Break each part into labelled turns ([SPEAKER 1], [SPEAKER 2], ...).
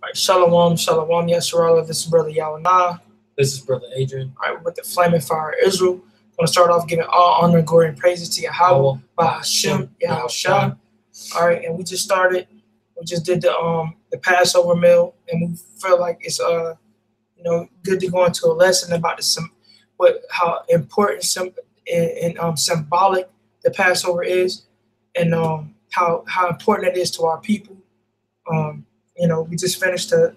[SPEAKER 1] right, shalom, shalom, Yasharallah. This is Brother Yawanah.
[SPEAKER 2] This is Brother Adrian.
[SPEAKER 1] All right, with the Flaming Fire Israel. I'm going to start off giving all honor, glory, and praises to Yahweh, by Hashem, Yahushua. All right, and we just started. We just did the Passover meal, and we feel like it's good to go into a lesson about how important and symbolic the Passover is, and how important it is to our people. We just finished the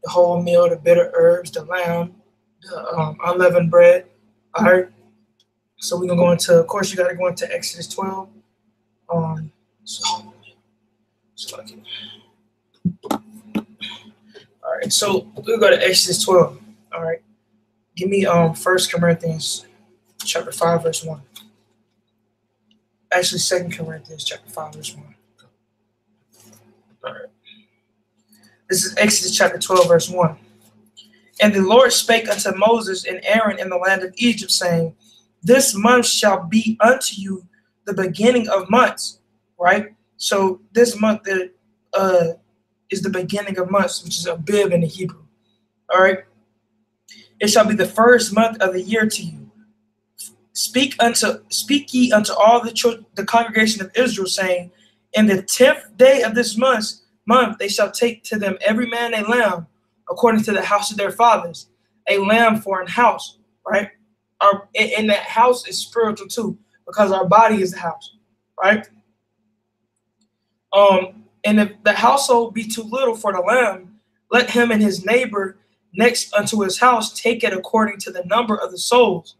[SPEAKER 1] whole meal, the bitter herbs, the lamb, the unleavened bread. All right. So we're gonna go into. Of course, you got to go into Exodus 12. All right. So we'll go to Exodus 12. All right. Give me 1 Corinthians chapter 5 verse 1. Actually, 2 Corinthians chapter 5 verse 1. All right. This is Exodus chapter 12 verse 1. And the Lord spake unto Moses and Aaron in the land of Egypt, saying, this month shall be unto you the beginning of months. Right? So this month is the beginning of months, which is a bib in the Hebrew. All right. It shall be the first month of the year to you. Speak ye unto all the congregation of Israel, saying, in the 10th day of this month they shall take to them every man a lamb, according to the house of their fathers, a lamb for an house, right? And that house is spiritual too, because our body is the house, right? And if the household be too little for the lamb, let him and his neighbor next unto his house take it according to the number of the souls,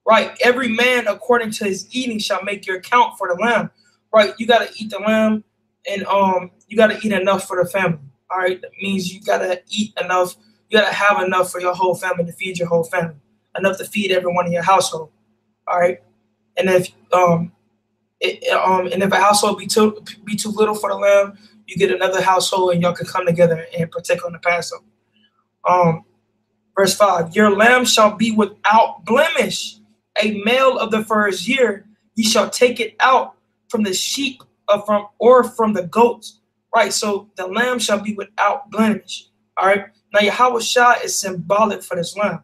[SPEAKER 1] right? Every man according to his eating shall make your account for the lamb, right? You got to eat the lamb, and you got to eat enough for the family. All right, that means you got to eat enough. You got to have enough for your whole family, to feed your whole family, enough to feed everyone in your household. All right, and if if a household be too little for the lamb, you get another household, and y'all can come together and partake on the Passover. Verse 5: your lamb shall be without blemish, a male of the first year. Ye shall take it out from the sheep from the goats. Right, so the lamb shall be without blemish. All right. Now Yahushua is symbolic for this lamb.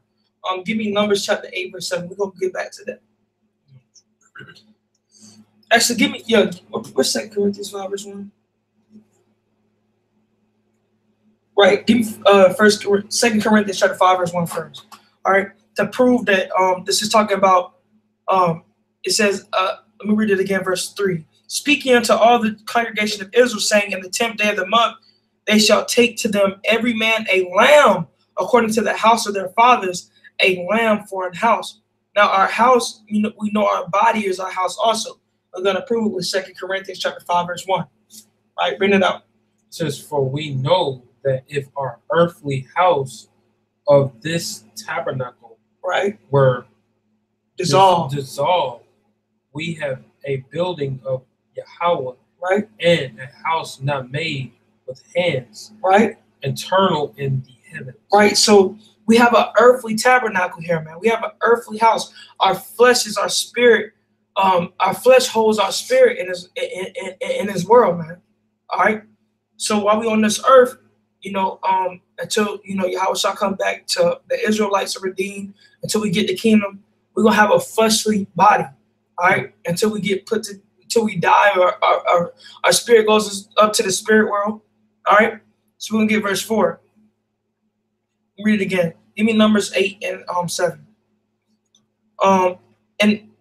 [SPEAKER 1] Give me Numbers chapter 8 verse 7. We're gonna get back to that. Actually, give me what's 2 Corinthians 5 verse 1? Right, give me 2 Corinthians chapter 5 verse 1 first. All right, to prove that this is talking about it says let me read it again, verse 3. Speaking unto all the congregation of Israel, saying, in the 10th day of the month, they shall take to them every man a lamb, according to the house of their fathers, a lamb for an house. Now, our house, we know our body is our house also. We're going to prove it with 2 Corinthians chapter 5, verse 1. All right, bring it out.
[SPEAKER 2] It says, for we know that if our earthly house of this tabernacle were dissolved, we have a building of Yahweh, right, and a house not made with hands, right, eternal in the heavens. Right, so we have an earthly tabernacle here, man. We have an earthly house. Our flesh is our spirit. Our flesh holds our spirit in this world, man. All right. So while we on this earth, until Yahweh shall come back to the Israelites are redeemed, until we get the kingdom, we're gonna have a fleshly body. All right, until we die, or our spirit goes up to the spirit world. All right, so we're gonna get verse 4. Read it again. Give me Numbers 8 and 7. And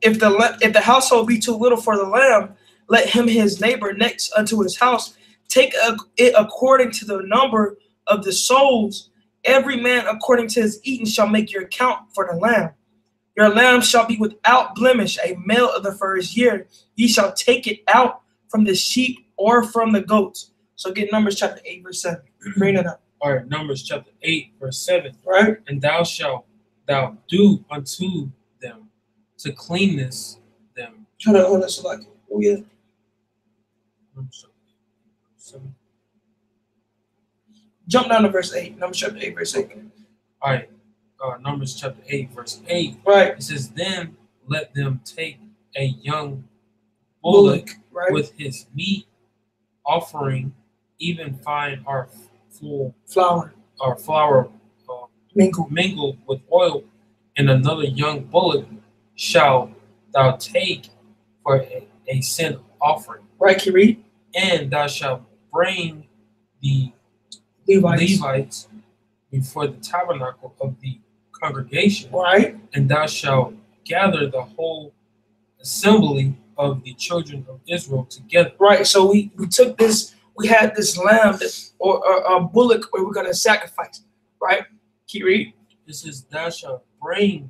[SPEAKER 2] if the household be too little for the lamb, let him his neighbor next unto his house take it according to the number of the souls. Every man according to his eating shall make your account for the lamb. Your lamb shall be without blemish, a male of the first year. Ye shall take it out from the sheep or from the goats. So get Numbers chapter 8, verse 7. Bring it up. All right, Numbers chapter 8, verse 7.
[SPEAKER 1] Right.
[SPEAKER 2] And thou shalt do unto them to cleanness them.
[SPEAKER 1] Hold on, so like, oh yeah.
[SPEAKER 2] Numbers chapter 8, verse 7.
[SPEAKER 1] Jump down to verse 8. Numbers chapter 8, verse 8.
[SPEAKER 2] All right. Numbers chapter 8, verse 8.
[SPEAKER 1] Right.
[SPEAKER 2] It says, then let them take a young bullock, right, with his meat offering, even fine flour mingled with oil, and another young bullock shall thou take for a sin offering.
[SPEAKER 1] Right, can you read?
[SPEAKER 2] And thou shalt bring the Levites before the tabernacle of the congregation.
[SPEAKER 1] Right.
[SPEAKER 2] And thou shalt gather the whole assembly of the children of Israel together.
[SPEAKER 1] Right. So we took this, we had this lamb or a bullock where we're going to sacrifice. Right? Can you read?
[SPEAKER 2] It says, thou shalt bring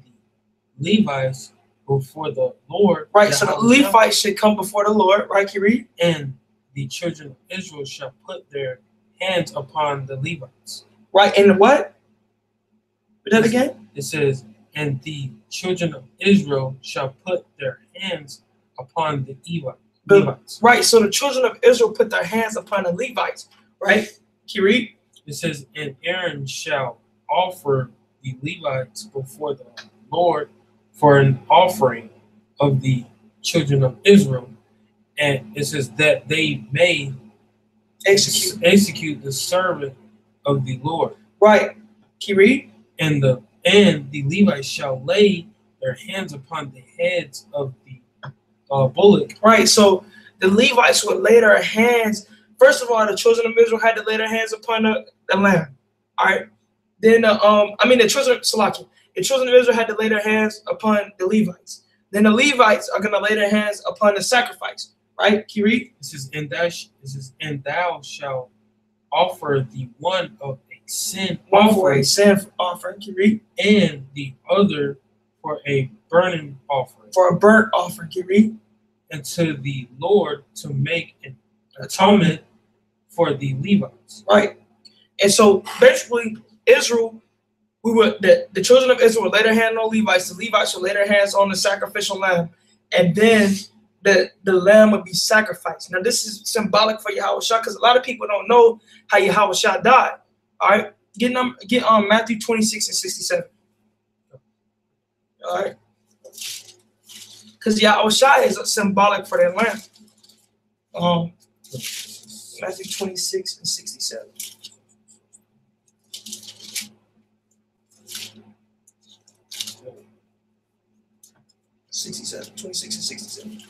[SPEAKER 2] the Levites before the Lord.
[SPEAKER 1] Right. So the Levites should come before the Lord. Right? Can you read?
[SPEAKER 2] And the children of Israel shall put their hands upon the Levites.
[SPEAKER 1] Right. And what? Read that again?
[SPEAKER 2] It says, and the children of Israel shall put their hands upon the Levites.
[SPEAKER 1] Right. So the children of Israel put their hands upon the Levites. Right? Can you read?
[SPEAKER 2] It says, and Aaron shall offer the Levites before the Lord for an offering of the children of Israel. And it says that they may execute the servant of the Lord.
[SPEAKER 1] Right. Can you read?
[SPEAKER 2] And the Levites shall lay their hands upon the heads of the bullock.
[SPEAKER 1] Right. So the Levites would lay their hands. First of all, the children of Israel had to lay their hands upon the lamb. All right. Then the children of Israel had to lay their hands upon the Levites. Then the Levites are going to lay their hands upon the sacrifice. Right? Can you read?
[SPEAKER 2] It says, and thou shalt offer the one of a sin offering.
[SPEAKER 1] For a sin offering. Can you read?
[SPEAKER 2] And the other for a burning offering.
[SPEAKER 1] For a burnt offering. Can you read?
[SPEAKER 2] And to the Lord to make an atonement for the Levites.
[SPEAKER 1] Right. And so basically, Israel, the children of Israel would lay their hand on Levites. The Levites would lay their hands on the sacrificial lamb, and then the lamb would be sacrificed. Now, this is symbolic for Yahushua because a lot of people don't know how Yahushua died. All right, get Matthew 26 and 67. All right, because Yahushua is symbolic for that lamb. Matthew 26 and 67. 67, 26 and 67.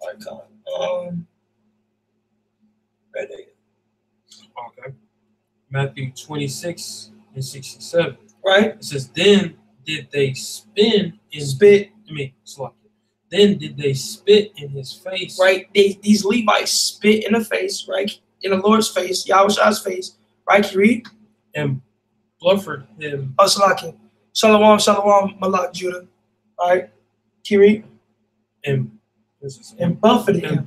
[SPEAKER 1] Right there.
[SPEAKER 2] Okay. Matthew 26 and 67.
[SPEAKER 1] Right.
[SPEAKER 2] It says, then did they spit. Then did they spit in his face.
[SPEAKER 1] Right. These Levites spit in the face, right? In the Lord's face, Yahushua's face. Right, can you read?
[SPEAKER 2] And bluffered him.
[SPEAKER 1] Oh, Salaki. Shalom, shalom, Malak, Judah. All right, can you read? And buffeted him.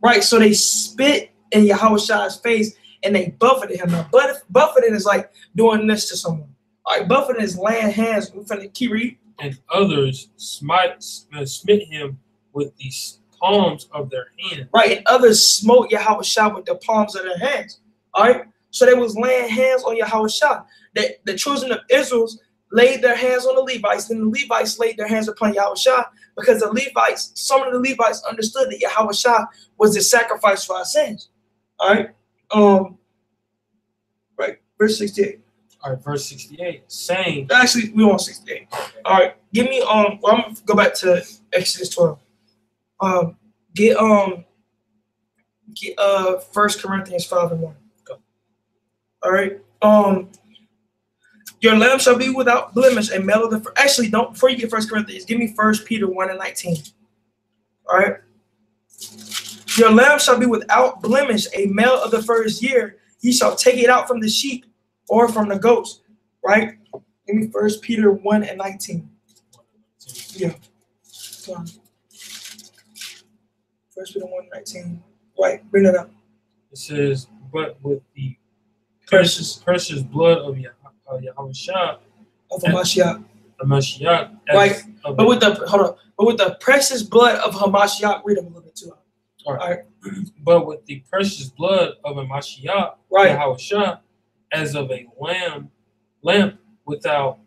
[SPEAKER 1] Right, so they spit in Yahushua's face and they buffeted him. Now, buffeting is like doing this to someone. All right, buffeting is laying hands. Can you read?
[SPEAKER 2] And others smit him with the palms of their hands.
[SPEAKER 1] Right, and others smote Yahushua with the palms of their hands. All right, so they was laying hands on Yahushua. The children of Israel laid their hands on the Levites, and the Levites laid their hands upon Yahushua because some of the Levites understood that Yahushua was the sacrifice for our sins. All right, right, verse 68.
[SPEAKER 2] All right, verse 68, saying.
[SPEAKER 1] Actually, we want 68. Okay. All right, give me I'm gonna go back to Exodus 12. Get 1 Corinthians 5 and 1. Go. All right. Your lamb shall be without blemish, a male of the first. Actually, don't, before you get 1 Corinthians, give me 1 Peter 1 and 19. All right. Your lamb shall be without blemish, a male of the first year. Ye shall take it out from the sheep or from the goats. Right? Give me 1 Peter 1 and 19. Yeah. Come on. 1 Peter 1 and 19. Right. Bring it up.
[SPEAKER 2] It says, but with the precious blood of Yahushua,
[SPEAKER 1] of Hamashiach.
[SPEAKER 2] Right.
[SPEAKER 1] But with the precious blood of Hamashiach, read them a little bit too.
[SPEAKER 2] All right. But with the precious blood of Hamashiach,
[SPEAKER 1] right,
[SPEAKER 2] Yahushua, as of a lamb without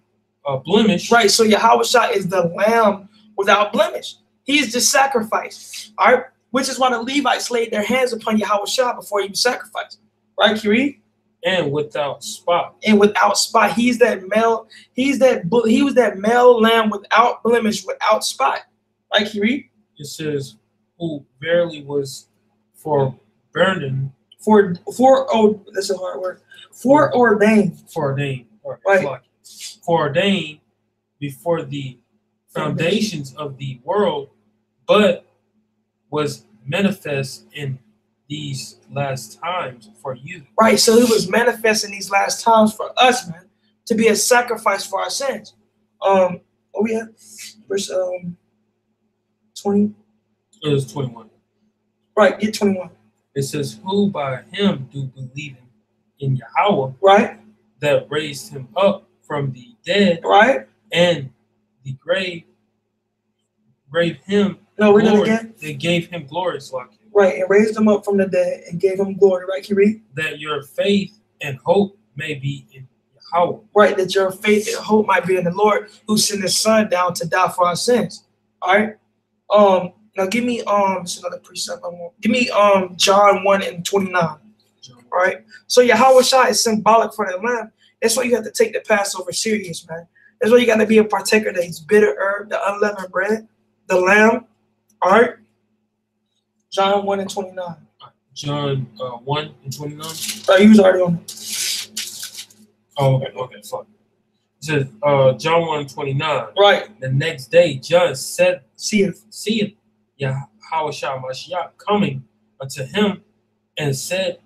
[SPEAKER 2] blemish.
[SPEAKER 1] Right. So Yahushua is the lamb without blemish. He is the sacrifice. All right. Which is why the Levites laid their hands upon Yahushua before he was sacrificed. Right, Kiri?
[SPEAKER 2] And without spot.
[SPEAKER 1] And without spot. He's that male. He was that male lamb without blemish, without spot. Right, Kiri?
[SPEAKER 2] It says, who verily was for burning.
[SPEAKER 1] That's a hard word. Foreordained.
[SPEAKER 2] Right. Foreordained before the foundations of the world, but was manifest in these last times for you.
[SPEAKER 1] Right, so he was manifest in these last times for us, man, to be a sacrifice for our sins. What we have? Verse 20.
[SPEAKER 2] It was 21.
[SPEAKER 1] Right, get 21.
[SPEAKER 2] It says, who by him do believe in Yahweh,
[SPEAKER 1] right,
[SPEAKER 2] that raised him up from the dead,
[SPEAKER 1] right,
[SPEAKER 2] and the grave him.
[SPEAKER 1] No, read it again.
[SPEAKER 2] They gave him glory,
[SPEAKER 1] right, and raised him up from the dead and gave him glory. Right, can you read?
[SPEAKER 2] That your faith and hope may be in Yahweh.
[SPEAKER 1] Right, that your faith and hope might be in the Lord, who sent his son down to die for our sins. All right. Now give me it's another precept I want. Give me John 1:29. All right. So Yahushua is symbolic for the lamb. That's why you have to take the Passover serious, man. That's why you got to be a partaker of these bitter herb, the unleavened bread, the lamb. All right. John 1:29.
[SPEAKER 2] John 1:29.
[SPEAKER 1] Oh, you was already on it.
[SPEAKER 2] Oh, okay, fine. It says John 1:29.
[SPEAKER 1] Right.
[SPEAKER 2] The next day, John said,
[SPEAKER 1] seeth
[SPEAKER 2] Yahushua Mashiach coming unto him, and said,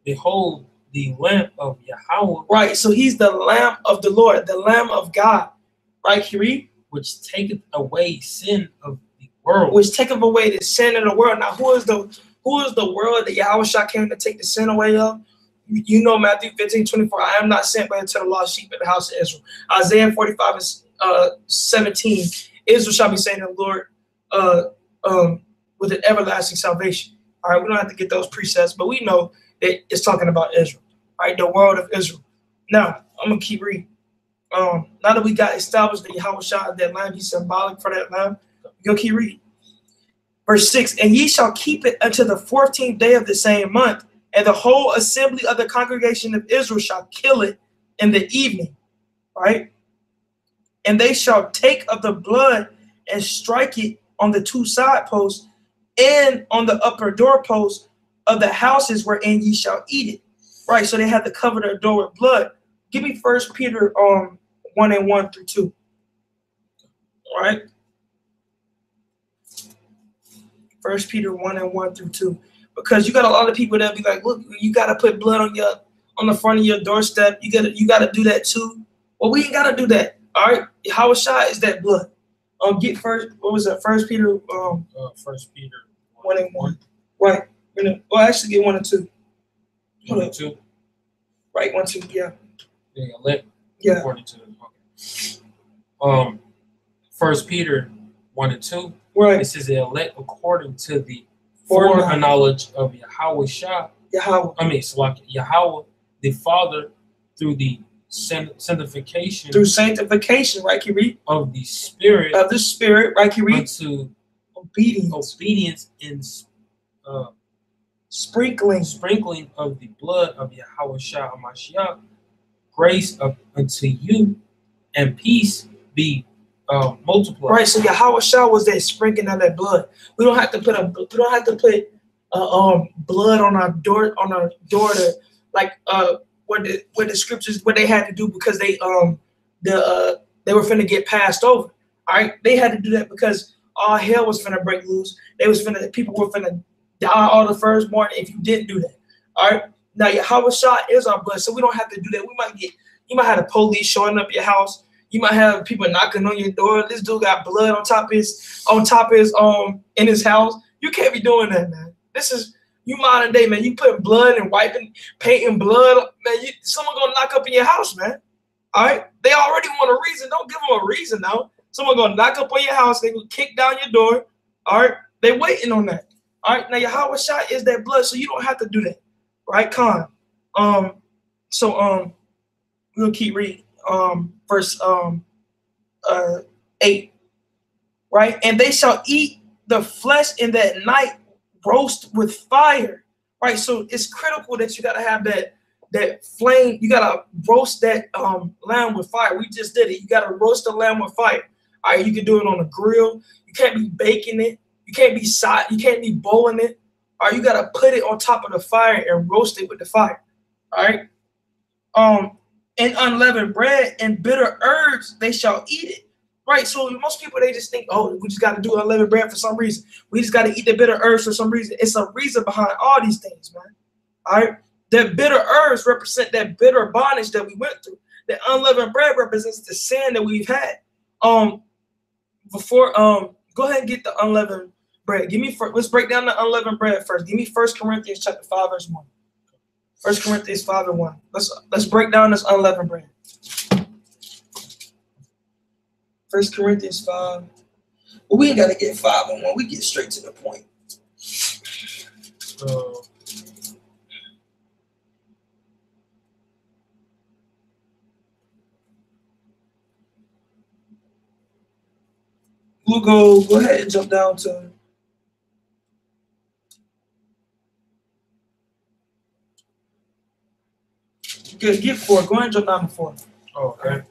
[SPEAKER 2] behold, the Lamb of Yahweh.
[SPEAKER 1] Right, so he's the Lamb of the Lord, the Lamb of God. Right, Kiri?
[SPEAKER 2] Which taketh away sin of the world.
[SPEAKER 1] Which taketh away the sin of the world. Now, who is the world that Yahushua came to take the sin away of? You know Matthew 15:24. I am not sent but unto the lost sheep of the house of Israel. Isaiah 45:17. Israel shall be saying to the Lord with an everlasting salvation. All right, we don't have to get those precepts, but we know that it's talking about Israel. All right, the world of Israel. Now, I'm going to keep reading. Now that we got established that Yahushua, that lamb, he's symbolic for that lamb, we'll keep reading. Verse 6, and ye shall keep it until the 14th day of the same month, and the whole assembly of the congregation of Israel shall kill it in the evening. Right? And they shall take of the blood and strike it on the two side posts and on the upper doorposts of the houses wherein ye shall eat it. Right, so they had to cover their door with blood. Give me 1 Peter 1:1-2. All right. 1 Peter 1:1-2. Because you got a lot of people that be like, look, you gotta put blood on the front of your doorstep. You gotta do that too. Well, we ain't gotta do that. All right. Yahushua is that blood. Get first. What was that? 1 Peter.
[SPEAKER 2] 1 Peter
[SPEAKER 1] 1:1. Right. Well, actually, get 1 and 2.
[SPEAKER 2] 1 and 2.
[SPEAKER 1] Right. 1, 2. Yeah.
[SPEAKER 2] Yeah. Elect.
[SPEAKER 1] Yeah.
[SPEAKER 2] According to okay. 1 Peter 1 and 2.
[SPEAKER 1] Right.
[SPEAKER 2] It says the elect according to the foreknowledge of Yahushua. Yahweh, the Father, through the sanctification.
[SPEAKER 1] Through sanctification, right, can you read?
[SPEAKER 2] Of the Spirit.
[SPEAKER 1] Of the Spirit, right, can you read?
[SPEAKER 2] Unto
[SPEAKER 1] obedience
[SPEAKER 2] in
[SPEAKER 1] sprinkling
[SPEAKER 2] of the blood of Yahushua Mashiach. Grace unto you and peace be multiplied.
[SPEAKER 1] Right, so Yahushua was that sprinkling of that blood. We don't have to put blood on our door to like what the scriptures what they had to do because they were finna get passed over. All right, they had to do that because all hell was finna break loose. People were finna die all the firstborn if you didn't do that. All right, now Yahushua is our blood, so we don't have to do that. You might have the police showing up your house. You might have people knocking on your door. This dude got blood on top of his in his house. You can't be doing that, man. This is you modern day, man. You putting blood and painting blood, man. Someone gonna knock up in your house, man. All right, they already want a reason. Don't give them a reason now. Someone gonna knock up on your house. They gonna kick down your door. All right, they waiting on that. All right, now Yahushua is that blood, so you don't have to do that, right, Con? We'll keep reading. Verse 8, right? And they shall eat the flesh in that night roast with fire, right? So it's critical that you got to have that flame. You got to roast that lamb with fire. We just did it. You got to roast the lamb with fire. All right, you can do it on a grill. You can't be baking it. You can't be boiling it. All right, you got to put it on top of the fire and roast it with the fire. All right. And unleavened bread and bitter herbs, they shall eat it. Right. So most people, they just think, oh, we just got to do unleavened bread for some reason. We just got to eat the bitter herbs for some reason. It's a reason behind all these things, man. All right. That bitter herbs represent that bitter bondage that we went through. The unleavened bread represents the sin that we've had. Go ahead and get the unleavened bread. Let's break down the unleavened bread first. Give me 1 Corinthians chapter 5, verse 1. 1 Corinthians 5 and 1. Let's break down this unleavened bread. 1 Corinthians 5. Well, we ain't got to get 5 and 1. We get straight to the point. We'll go ahead and jump down to get 4. Go ahead and jump down to 4.
[SPEAKER 2] Oh, okay.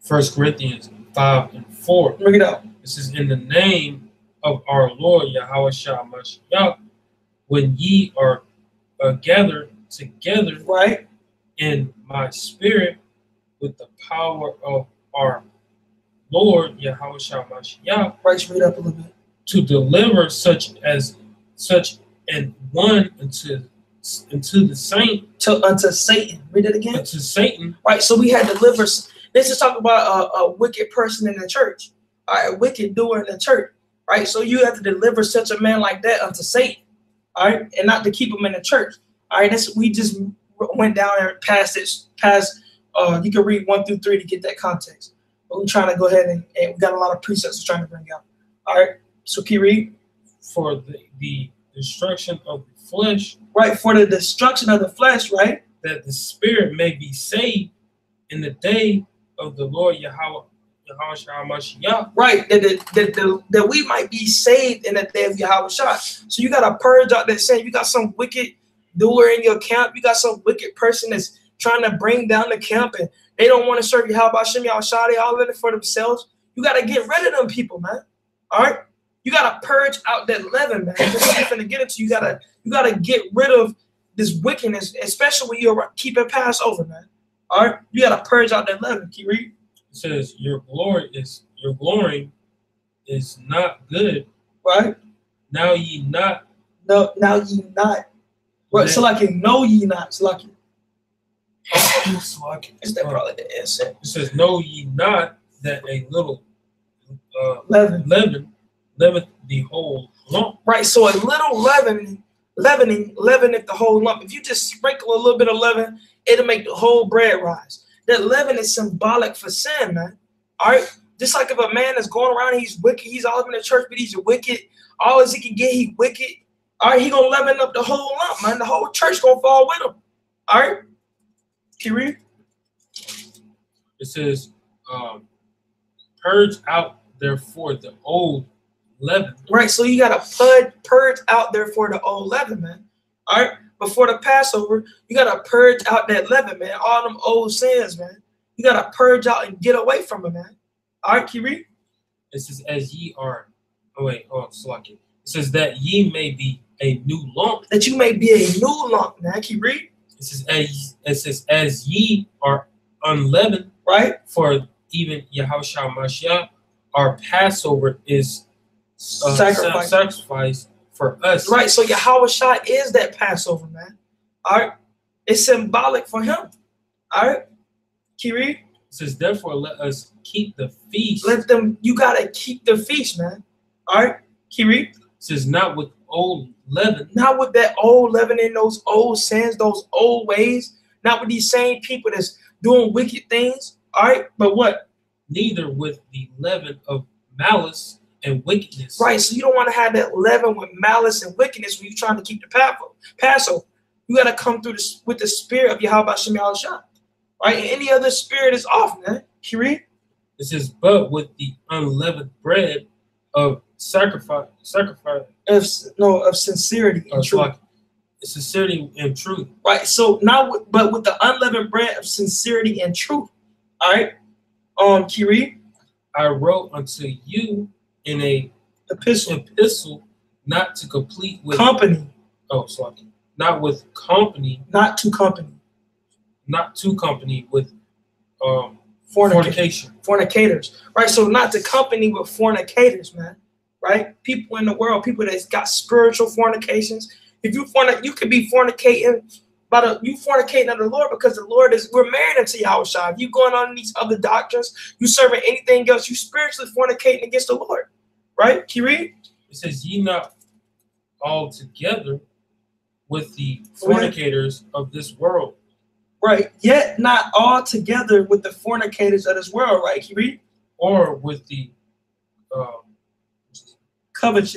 [SPEAKER 2] 1 Corinthians 5 and 4.
[SPEAKER 1] Bring it out.
[SPEAKER 2] This is in the name of our Lord Yahweh Mashiach, when ye are gathered together,
[SPEAKER 1] right,
[SPEAKER 2] in my spirit, with the power of our Lord Yahweh Mashiach,
[SPEAKER 1] right, read up a little bit,
[SPEAKER 2] to deliver such an one unto the saint,
[SPEAKER 1] unto Satan. Read it again.
[SPEAKER 2] Unto Satan.
[SPEAKER 1] Right. So we had deliverance. This is talking about a wicked person in the church. All right, a wicked doer in the church. Right. So you have to deliver such a man like that unto Satan. All right, and not to keep him in the church. All right. We just went down and past. You can read 1 through 3 to get that context. But we're trying to go ahead and we got a lot of precepts we're trying to bring out. All right. So can you read?
[SPEAKER 2] For the destruction of the flesh.
[SPEAKER 1] Right, for the destruction of the flesh, right?
[SPEAKER 2] That the spirit may be saved in the day of the Lord Yahweh Mashiach.
[SPEAKER 1] Right, that we might be saved in the day of Yahweh Shah. So you got to purge out that sin. You got some wicked doer in your camp. You got some wicked person that's trying to bring down the camp and they don't want to serve Yahweh Shah. They all in it for themselves. You got to get rid of them people, man. All right? You got to purge out that leaven, man. That's what you're going to get into. You got to get rid of this wickedness, especially when you're keeping Passover, man. All right? You got to purge out that leaven. Keep reading.
[SPEAKER 2] It says, your glory is not good.
[SPEAKER 1] Right?
[SPEAKER 2] Now ye not.
[SPEAKER 1] No, now ye not. Right, so like know ye not. So like is that probably the answer?
[SPEAKER 2] It says, know ye not that a little
[SPEAKER 1] leaveneth
[SPEAKER 2] the whole lump.
[SPEAKER 1] Right, so a little leaveneth the whole lump. If you just sprinkle a little bit of leaven, it'll make the whole bread rise. That leaven is symbolic for sin, man. All right, just like if a man is going around, he's wicked, he's all up in the church, but he's wicked. All as he can get, he wicked. All right, he gonna leaven up the whole lump, man. The whole church gonna fall with him. All right, can you read?
[SPEAKER 2] It says, purge out therefore the old leaven.
[SPEAKER 1] Right, so you gotta purge out therefore the old leaven, man. All right, before the Passover, you gotta purge out that leaven, man. All them old sins, man. You gotta purge out and get away from it, man. All right, can you read?
[SPEAKER 2] It says, as ye are. It's lucky. It says that ye may be a new lump.
[SPEAKER 1] That you may be a new lump, man. Can you read?
[SPEAKER 2] It says as ye are unleavened.
[SPEAKER 1] Right.
[SPEAKER 2] For even Yahweh Mashiach, our Passover is sacrifice for us.
[SPEAKER 1] Right. So Yahweh Shah is that Passover, man. All right. It's symbolic for him. All right. Can you read?
[SPEAKER 2] It says, therefore, let us keep the feast.
[SPEAKER 1] You got to keep the feast, man. All right. Can you read? It
[SPEAKER 2] says, not with old leaven.
[SPEAKER 1] Not with that old leaven in those old sins, those old ways. Not with these same people that's doing wicked things. All right. But what?
[SPEAKER 2] Neither with the leaven of malice and wickedness.
[SPEAKER 1] Right. So you don't want to have that leaven with malice and wickedness when you're trying to keep the Passover. You got to come through this with the spirit of Yahweh Shah. Right. And any other spirit is off, man. Can you read?
[SPEAKER 2] It says, but with the unleavened bread of sacrifice
[SPEAKER 1] of sincerity and truth.
[SPEAKER 2] Like sincerity and truth.
[SPEAKER 1] Right. So now, but with the unleavened bread of sincerity and truth. All right. Kiri,
[SPEAKER 2] I wrote unto you in a epistle, not to complete with
[SPEAKER 1] company.
[SPEAKER 2] Oh, sorry. Not with company.
[SPEAKER 1] Not to company.
[SPEAKER 2] Not to company with fornication.
[SPEAKER 1] Fornicators. Right. So not to company with fornicators, man. Right. People in the world, people that's got spiritual fornications. If you you could be fornicating, you fornicating under the Lord because the Lord we're married unto Yahushua. If you going on these other doctrines, you serving anything else, you spiritually fornicating against the Lord. Right? Can you read?
[SPEAKER 2] It says, ye not all together with the fornicators of this world.
[SPEAKER 1] Right. Yet not all together with the fornicators of this world, right? Can you read?
[SPEAKER 2] Or with the
[SPEAKER 1] covetous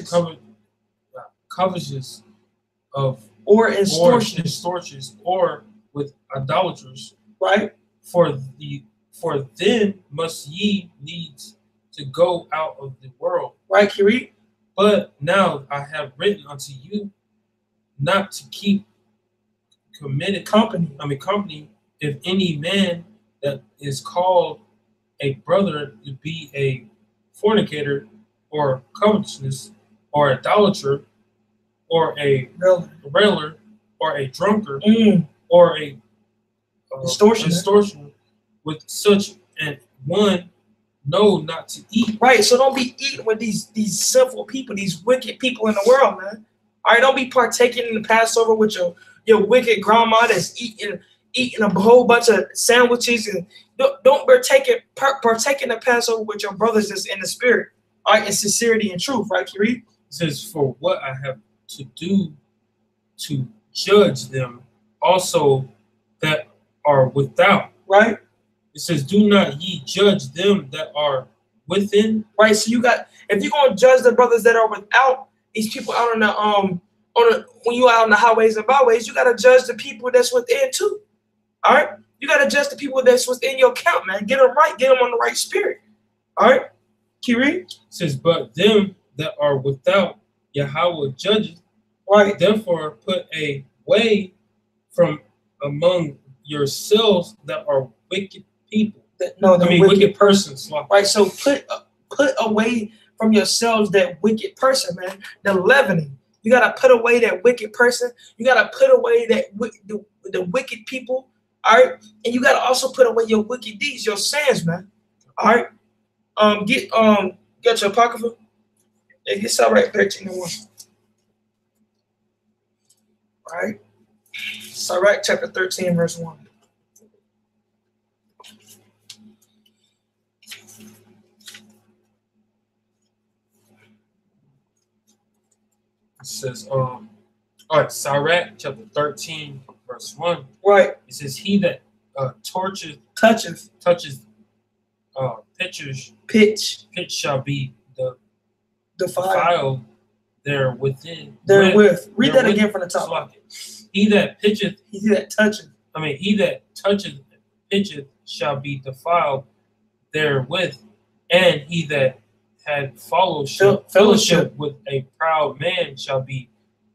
[SPEAKER 2] of
[SPEAKER 1] extortions,
[SPEAKER 2] or with idolaters,
[SPEAKER 1] right?
[SPEAKER 2] For then must ye needs to go out of the world,
[SPEAKER 1] right? Kiri?
[SPEAKER 2] But now I have written unto you not to keep company. If any man that is called a brother to be a fornicator or covetousness or idolater, or a railer, or a drunkard, or a extortioner, with such an one, know not to eat.
[SPEAKER 1] Right. So don't be eating with these sinful people, these wicked people in the world, man. All right. Don't be partaking in the Passover with your wicked grandma that's eating a whole bunch of sandwiches, and don't partake in the Passover with your brothers that's in the spirit. All right, in sincerity and truth. Right, Kiri?
[SPEAKER 2] It says, for what I have to do to judge them also that are without.
[SPEAKER 1] Right.
[SPEAKER 2] It says, do not ye judge them that are within.
[SPEAKER 1] Right. So if you're gonna judge the brothers that are without, these people out on when you out on the highways and byways, you gotta judge the people that's within too. All right. You gotta judge the people that's within your camp, man. Get them right. Get them on the right spirit. All right. Kiri?
[SPEAKER 2] It says, but them that are without, Yahweh judges.
[SPEAKER 1] Right.
[SPEAKER 2] Therefore, put away from among yourselves that are wicked people. Wicked persons.
[SPEAKER 1] Right. So put away from yourselves that wicked person, man. The leavening. You gotta put away that wicked person. You gotta put away the wicked people. All right. And you gotta also put away your wicked deeds, your sins, man. All right. Get your apocrypha. Get Sirach 13:1. All right. Sirach chapter 13, verse 1.
[SPEAKER 2] It says, all right, Sirach chapter 13, verse 1.
[SPEAKER 1] Right.
[SPEAKER 2] It says, he that touches pitch shall be defiled therewith.
[SPEAKER 1] Read that again from the top.
[SPEAKER 2] He that pitcheth,
[SPEAKER 1] he that toucheth
[SPEAKER 2] pitcheth shall be defiled therewith, and he that had fellowship with a proud man shall be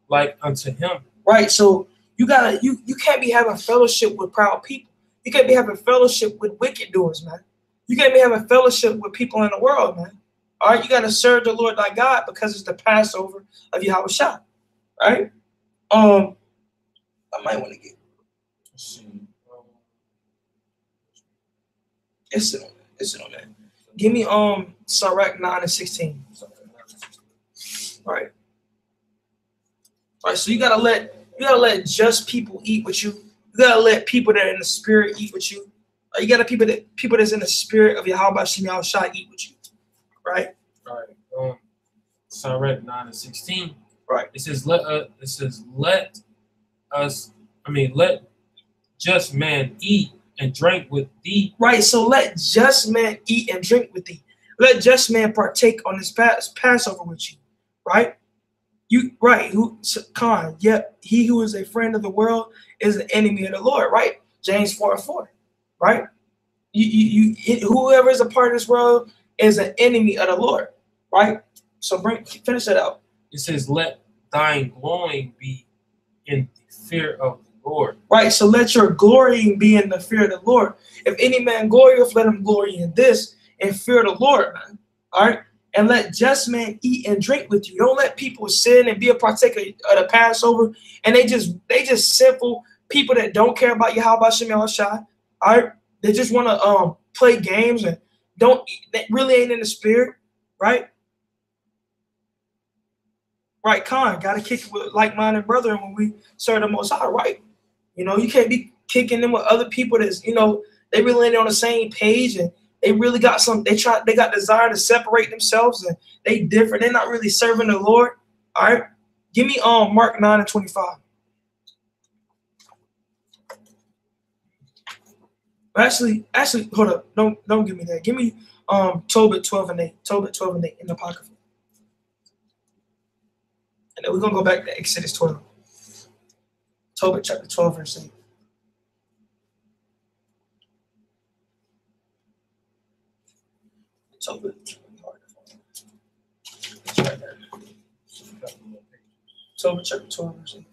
[SPEAKER 2] like unto him.
[SPEAKER 1] Right. So you can't be having fellowship with proud people. You can't be having fellowship with wicked doers, man. You can't be having fellowship with people in the world, man. All right, you got to serve the Lord thy God because it's the Passover of Yahushua. Right? I might want to get. It's on that. Give me Sirach 9:16. All right. All right. So you gotta let just people eat with you. You gotta let people that are in the spirit eat with you. You gotta people that's in the spirit of Yahweh Yahushua eat with you. Right.
[SPEAKER 2] All right. Sirach 9:16.
[SPEAKER 1] Right.
[SPEAKER 2] It says let just man eat and drink with thee.
[SPEAKER 1] Right. So let just man eat and drink with thee. Let just man partake on this Passover with you. Right. Yet he who is a friend of the world is an enemy of the Lord. Right. James 4:4. Right. Whoever is a part of this world is an enemy of the Lord. Right. So finish that out.
[SPEAKER 2] It says, let thine glorying be in the fear of the Lord.
[SPEAKER 1] Right, so let your glorying be in the fear of the Lord. If any man glorieth, let him glory in this, and fear the Lord, man. All right? And let just men eat and drink with you. Don't let people sin and be a partaker of the Passover. And they just simple people that don't care about Yahweh Shem Yahushua. All right? They just want to play games and they really ain't in the spirit, right? Right, Khan, got to kick it with like-minded brethren when we serve the Most High, right? You know, you can't be kicking them with other people that's, you know, they really ain't on the same page and they really got they got desire to separate themselves and they different. They're not really serving the Lord. All right. Give me Mark 9:25. Actually, hold up. Don't give me that. Give me Tobit 12:8. Tobit 12:8 in the Apocrypha. And then we're gonna go back to Exodus 12. Tobit chapter 12, verse 8. Tobit. Tobit chapter 12, verse 8.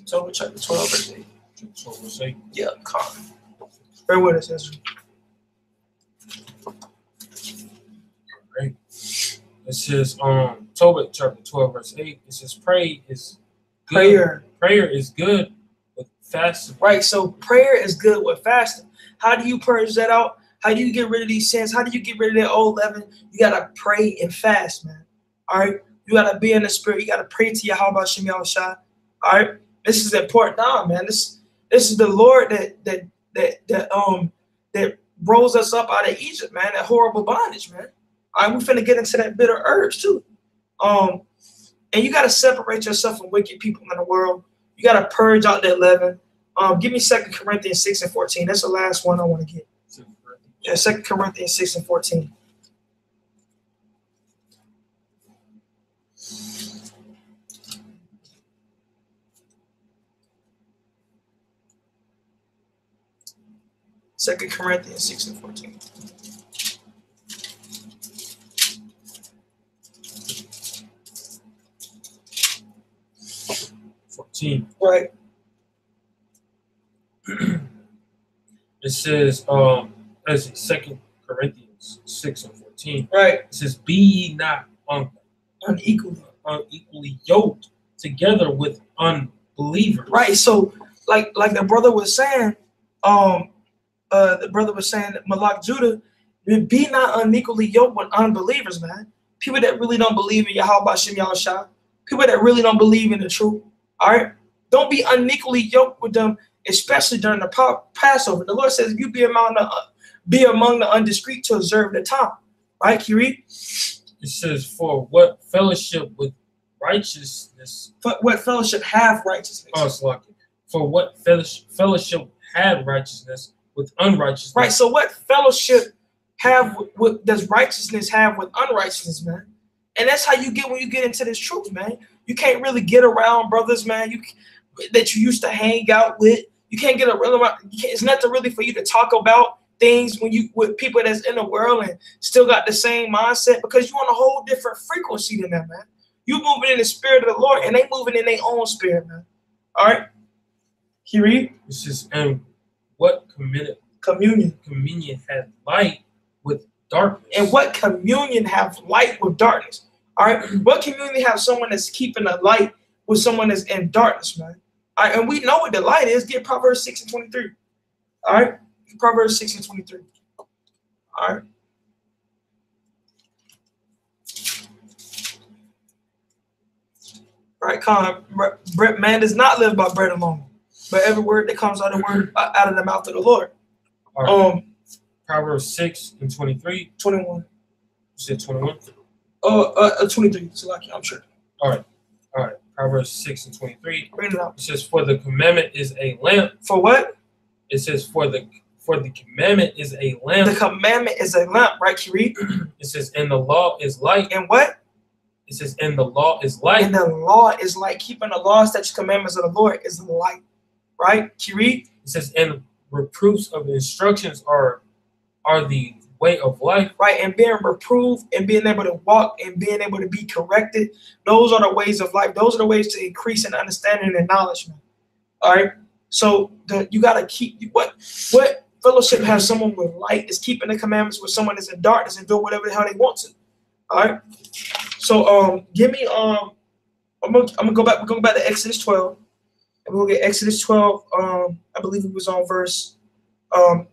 [SPEAKER 1] Tobit chapter 12, verse 8.
[SPEAKER 2] 12 verse 8.
[SPEAKER 1] Yeah, come. Bear with us, Ezra.
[SPEAKER 2] Right. It says Tobit chapter 12, verse 8. It says prayer is good. Prayer is good with fasting.
[SPEAKER 1] Right. So prayer is good with fasting. How do you purge that out? How do you get rid of these sins? How do you get rid of that old leaven? You gotta pray and fast, man. All right. You gotta be in the spirit. You gotta pray to Yahweh Shem Yahushua. All right. This is important now, man. This is the Lord that rose us up out of Egypt, man. That horrible bondage, man. All right, we're finna get into that bitter urge too. And you gotta separate yourself from wicked people in the world. You gotta purge out that leaven. Give me 2 Corinthians 6:14. That's the last one I want to get. Yeah, 2 Corinthians 6:14. Second Corinthians 6:14. Right.
[SPEAKER 2] It says, as in 2 Corinthians 6:14.
[SPEAKER 1] Right.
[SPEAKER 2] It says, be ye not unequally yoked together with unbelievers.
[SPEAKER 1] Right. So like the brother was saying, Malak Judah, be not unequally yoked with unbelievers, man. People that really don't believe in Yahweh Shem Yahushua. People that really don't believe in the truth. All right. Don't be unequally yoked with them, especially during the Passover. The Lord says, if you be among the undiscreet to observe the time. Right, can you read?
[SPEAKER 2] It says, for what fellowship with righteousness?
[SPEAKER 1] What fellowship have righteousness?
[SPEAKER 2] Oh, it's lucky. For what fellowship have righteousness with unrighteousness?
[SPEAKER 1] Right, so what fellowship does righteousness have with unrighteousness, man? And that's how you get when you get into this truth, man. You can't really get around brothers, man, that you used to hang out with. You can't get around. It's nothing really for you to talk about things when you with people that's in the world and still got the same mindset, because you're on a whole different frequency than them, man. You moving in the spirit of the Lord and they moving in their own spirit, man. All right. Can you read?
[SPEAKER 2] It says, and what communion has light with darkness.
[SPEAKER 1] And what communion have light with darkness? All right. What communion have someone that's keeping the light with someone that's in darkness, man? All right. And we know what the light is. Get Proverbs 6:23. All right. Proverbs 6:23. All right. All right, Con. Man does not live by bread alone, but every word that comes out of the mouth of the Lord.
[SPEAKER 2] All right. Proverbs 6:23.
[SPEAKER 1] 21.
[SPEAKER 2] You said 21?
[SPEAKER 1] 23. So like, I'm sure.
[SPEAKER 2] All right. Proverbs 6:23.
[SPEAKER 1] Read it out.
[SPEAKER 2] It says, for the commandment is a lamp.
[SPEAKER 1] For what?
[SPEAKER 2] It says, for the commandment is a lamp.
[SPEAKER 1] The commandment is a lamp, right? Can you read?
[SPEAKER 2] It says, and the law is light.
[SPEAKER 1] And what?
[SPEAKER 2] It says, and the law is light.
[SPEAKER 1] And the law is light. Keeping the law, statutes, commandments of the Lord is light, right? Can you read?
[SPEAKER 2] It says, and reproofs of instructions are the way of life.
[SPEAKER 1] Right, and being reproved and being able to walk and being able to be corrected. Those are the ways of life. Those are the ways to increase in understanding and knowledge. All right. So you gotta keep what fellowship has someone with light is keeping the commandments with someone that's in darkness and doing whatever the hell they want to. All right. So give me I'm gonna go back. We're going back to Exodus 12, and we'll get Exodus 12. I believe it was on verse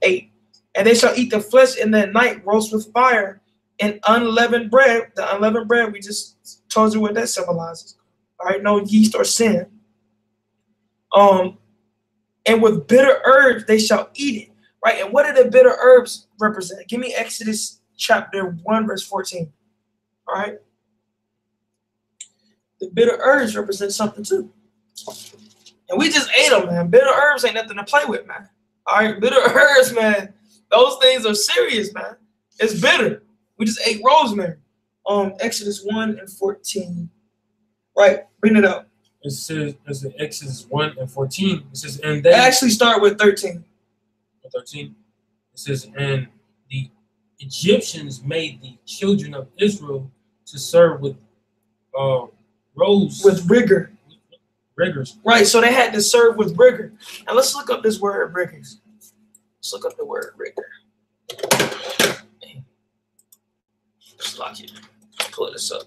[SPEAKER 1] 8. And they shall eat the flesh in the night, roast with fire, and unleavened bread. The unleavened bread, we just told you what that symbolizes. All right, no yeast or sin. And with bitter herbs they shall eat it. Right, and what do the bitter herbs represent? Give me Exodus chapter 1, verse 14. All right. The bitter herbs represent something too. And we just ate them, man. Bitter herbs ain't nothing to play with, man. All right, bitter herbs, man. Those things are serious, man. It's bitter. We just ate rosemary. Exodus 1 and 14. Right, bring it up.
[SPEAKER 2] It says, Exodus 1 and 14. It says, and they
[SPEAKER 1] actually start with 13.
[SPEAKER 2] 13. It says, and the Egyptians made the children of Israel to serve with
[SPEAKER 1] rigor.
[SPEAKER 2] Rigors.
[SPEAKER 1] Right, so they had to serve with rigor. Now let's look up this word rigors. Let's look up the word rigor. Just lock it. Pull this up.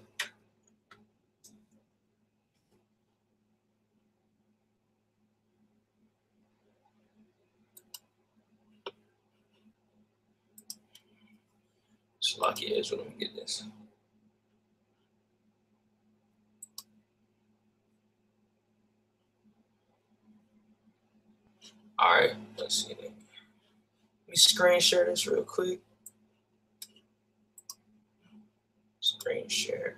[SPEAKER 1] Just lock it. So let me get this. All right, let's see. Let me screen share this real quick. Screen share.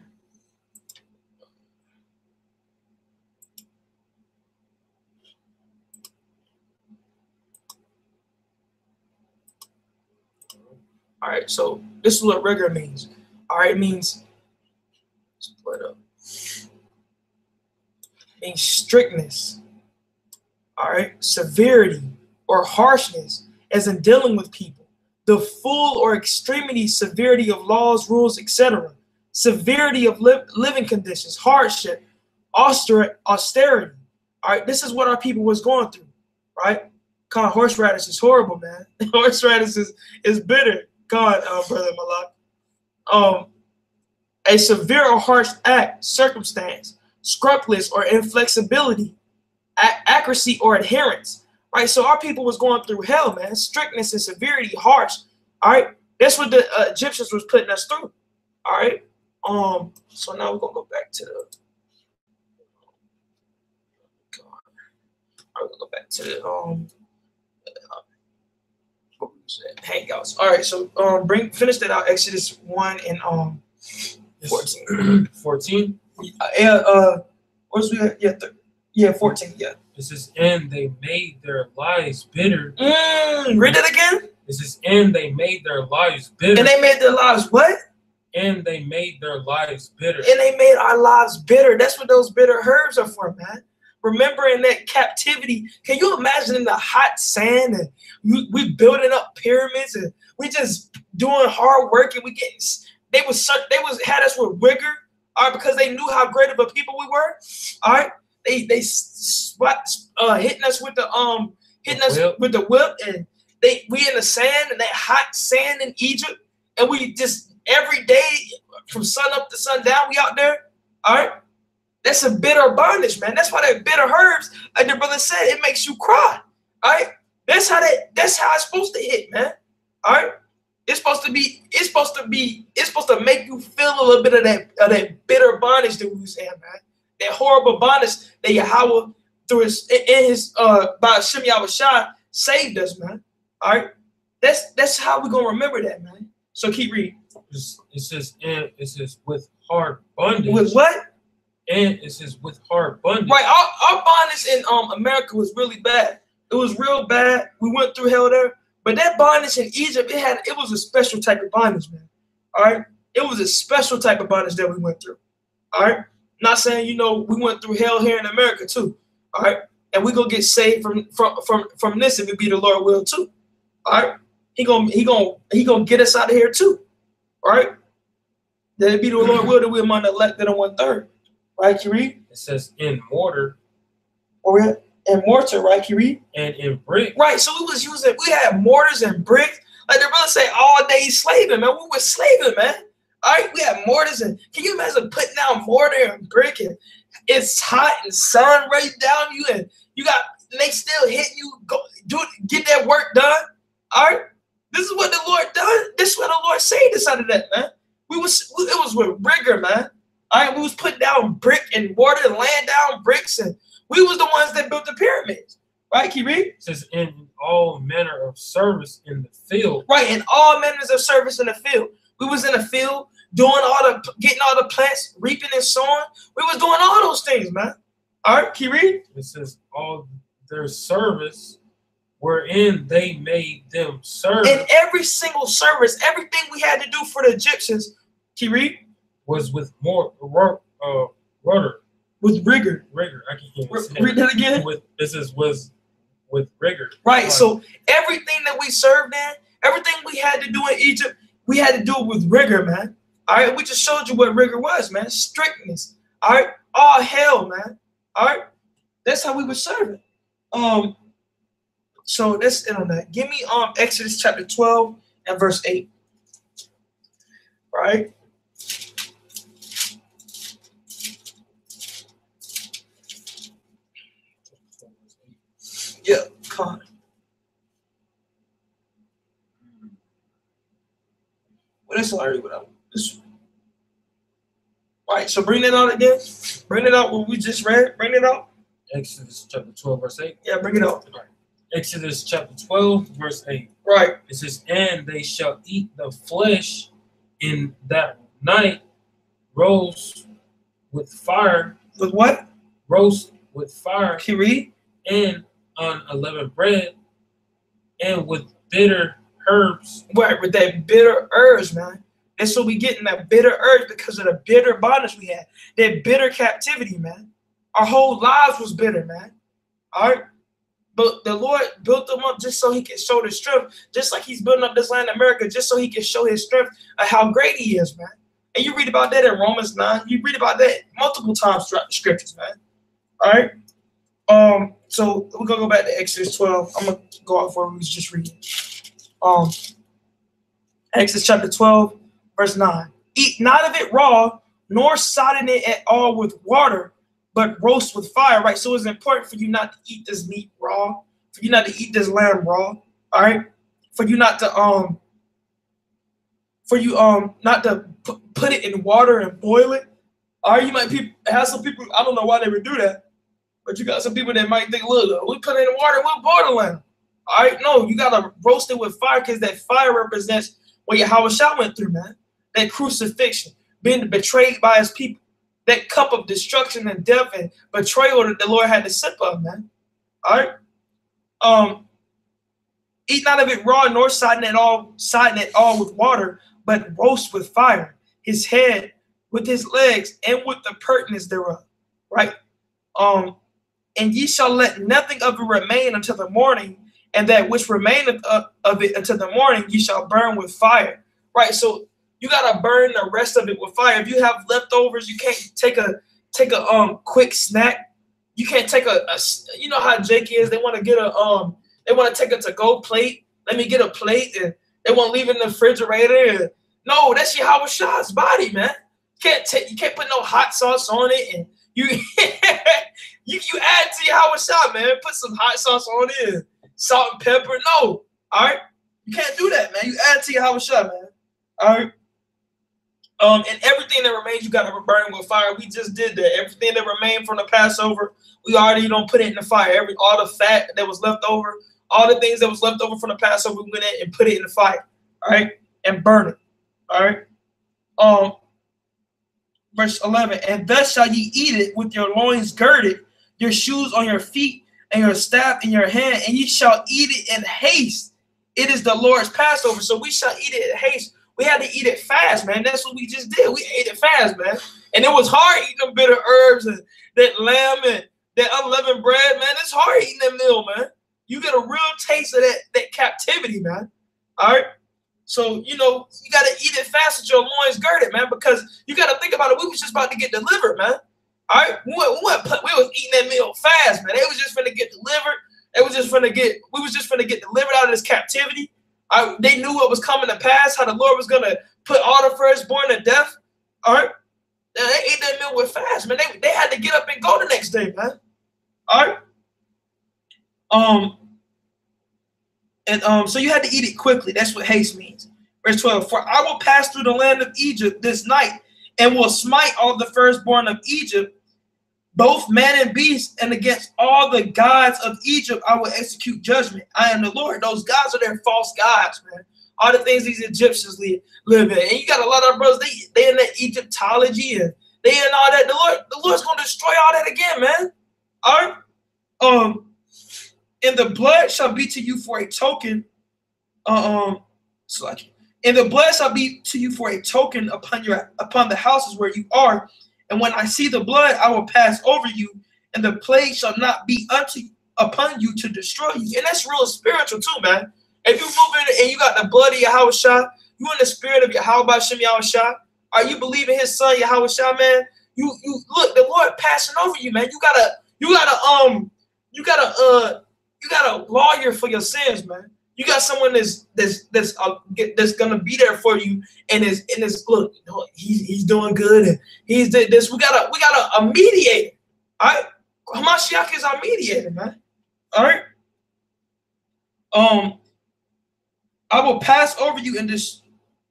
[SPEAKER 1] All right, so this is what rigor means. All right, it means split up. It means strictness. All right, severity or harshness as in dealing with people. The full or extremity severity of laws, rules, etc. Severity of living conditions, hardship, austerity. All right, this is what our people was going through, right? God, horseradish is horrible, man. Horseradish is bitter. God, brother Malak. A severe or harsh act, circumstance, scrupulous or inflexibility, accuracy or adherence, right? So our people was going through hell, man. Strictness and severity, harsh. All right, that's what the Egyptians was putting us through. All right. So now we're gonna go back to the. I'm gonna go back to the Hangouts. All right, so finish that out. Exodus 1 and 14.
[SPEAKER 2] 14.
[SPEAKER 1] What's we at? Yeah, 14. Yeah.
[SPEAKER 2] It says, and they made their lives bitter.
[SPEAKER 1] Read it again.
[SPEAKER 2] It says, and they made their lives bitter.
[SPEAKER 1] And they made their lives what?
[SPEAKER 2] And they made their lives bitter.
[SPEAKER 1] And they made our lives bitter. That's what those bitter herbs are for, man. Remember in that captivity, can you imagine in the hot sand and we building up pyramids and we just doing hard work and they had us with rigor, all right, because they knew how great of a people we were, all right. They hitting us with the whip and we in the sand and that hot sand in Egypt and we just every day from sun up to sundown we out there, all right. That's a bitter bondage, man. That's why that bitter herbs, like the brother said, it makes you cry. All right. That's how it's supposed to hit, man. All right. It's supposed to make you feel a little bit of that bitter bondage that we was in, man. That horrible bondage that Yahweh through by Shem Yahushua saved us, man. All right. That's how we're gonna remember that, man. So keep reading.
[SPEAKER 2] It says with hard bondage.
[SPEAKER 1] With what?
[SPEAKER 2] And it says with hard bondage.
[SPEAKER 1] Right, our bondage in America was really bad. It was real bad. We went through hell there. But that bondage in Egypt, it was a special type of bondage, man. All right? It was a special type of bondage that we went through. All right? Not saying, we went through hell here in America too. All right? And we're gonna get saved from this if it be the Lord will too. All right? he gonna get us out of here too. Right? That it be the Lord will that we're among the elected in 1/3. Right, can you read?
[SPEAKER 2] It says in mortar.
[SPEAKER 1] Or in mortar, right? Can you read?
[SPEAKER 2] And in brick.
[SPEAKER 1] Right, so we had mortars and bricks. Like the brother say, all day slaving, man. We were slaving, man. All right, we had mortars, and can you imagine putting down mortar and brick, and it's hot and sun right down you, and they still hitting you, get that work done. All right, this is what the Lord done. This is what the Lord saved us out of that, man. It was with rigor, man. All right, we was putting down brick and mortar and laying down bricks, and we was the ones that built the pyramids. Right, can you read?
[SPEAKER 2] It says in all manner of service in the field.
[SPEAKER 1] Right, in all manners of service in the field. We was in the field getting all the plants, reaping and sowing. We was doing all those things, man. All right, can you read?
[SPEAKER 2] It says all their service wherein they made them serve.
[SPEAKER 1] In every single service, everything we had to do for the Egyptians, can you read?
[SPEAKER 2] Was with more rudder.
[SPEAKER 1] With rigor.
[SPEAKER 2] Rigor. I can hear it.
[SPEAKER 1] Read that again.
[SPEAKER 2] Was with rigor.
[SPEAKER 1] Right. So everything that we served in, everything we had to do in Egypt, we had to do it with rigor, man. All right. We just showed you what rigor was, man. Strictness. All right. All hell, man. All right. That's how we were serving. So that's it on that. Give me Exodus chapter 12 and verse 8. Right. Yeah, come on. Well, that's already what I want. All right, so bring it out again. Bring it out what we just read. Bring it out.
[SPEAKER 2] Exodus chapter 12, verse 8.
[SPEAKER 1] Yeah, bring it out.
[SPEAKER 2] Right. Exodus chapter 12, verse 8.
[SPEAKER 1] Right.
[SPEAKER 2] It says, and they shall eat the flesh in that night, roast with fire.
[SPEAKER 1] With what?
[SPEAKER 2] Roast with fire.
[SPEAKER 1] Can you read?
[SPEAKER 2] And unleavened bread, and with bitter herbs.
[SPEAKER 1] Right, with that bitter herbs, man. That's what we get in that bitter herbs because of the bitter bondage we had. That bitter captivity, man. Our whole lives was bitter, man. All right? But the Lord built them up just so he can show his strength, just like he's building up this land of America, just so he can show his strength of how great he is, man. And you read about that in Romans 9. You read about that multiple times throughout the scriptures, man. All right? So we're gonna go back to Exodus 12. I'm gonna go off where we was just reading. Exodus chapter 12, verse 9. Eat not of it raw, nor sodden it at all with water, but roast with fire. Right. So it's important for you not to eat this meat raw, for you not to eat this lamb raw. All right. For you not to not to put it in water and boil it. All right. You might have some people. I don't know why they would do that. But you got some people that might think, look, we put it in water, we'll boil the lamb. All right, no, you got to roast it with fire because that fire represents what Yahweh Shah went through, man. That crucifixion, being betrayed by his people, that cup of destruction and death and betrayal that the Lord had to sip of, man. All right. Eat not of it raw, nor sodden it all with water, but roast with fire, his head with his legs and with the pertinence thereof. Right. And ye shall let nothing of it remain until the morning, and that which remaineth of it until the morning ye shall burn with fire. Right, so you gotta burn the rest of it with fire. If you have leftovers, you can't take a quick snack. You can't take a you know how Jake is. They want to get they want to take a to-go plate. Let me get a plate, and they want to leave it in the refrigerator. No, that's Yahweh Shah's body, man. You can't put no hot sauce on it, and you you add to Yahweh Shah, man. Put some hot sauce on it, and salt and pepper. No, all right. You can't do that, man. You add to Yahweh Shah, man. All right. And everything that remains, you got to burn with fire. We just did that. Everything that remained from the Passover, we already don't put it in the fire. All the fat that was left over, all the things that was left over from the Passover, we went in and put it in the fire. All right, and burn it. All right. Verse 11, and thus shall ye eat it with your loins girded, your shoes on your feet, and your staff in your hand, and ye shall eat it in haste. It is the Lord's Passover, so we shall eat it in haste. We had to eat it fast, man. That's what we just did. We ate it fast, man. And it was hard eating them bitter herbs and that lamb and that unleavened bread, man. It's hard eating that meal, man. You get a real taste of that captivity, man. All right. So, you know, you got to eat it fast with your loins girded, man, because you got to think about it. We was just about to get delivered, man. All right. We was eating that meal fast, man. They was just finna get delivered. We was just finna get delivered out of this captivity. They knew what was coming to pass, how the Lord was going to put all the firstborn to death. All right. They ate that meal with fast, man. They had to get up and go the next day, man. All right. So you had to eat it quickly. That's what haste means. Verse 12, for I will pass through the land of Egypt this night and will smite all the firstborn of Egypt, both man and beast, and against all the gods of Egypt I will execute judgment. I am the Lord. Those gods are their false gods, man. All the things these Egyptians live in. And you got a lot of brothers, they in that Egyptology and they in all that. The Lord's going to destroy all that again, man. All right? And the blood shall be to you for a token. And the blood shall be to you for a token upon the houses where you are. And when I see the blood, I will pass over you, and the plague shall not be upon you to destroy you. And that's real spiritual too, man. If you move in and you got the blood of Yahushua, you in the spirit of Yahweh Shem Yahushua, are you believing his son Yahushua, man? You look, the Lord passing over you, man. You got a lawyer for your sins, man. You got someone that's gonna be there for you, and is look, he's doing good, and he's did this. We got a mediator. All right, Hamashiach is our mediator, man. All right. I will pass over you in this,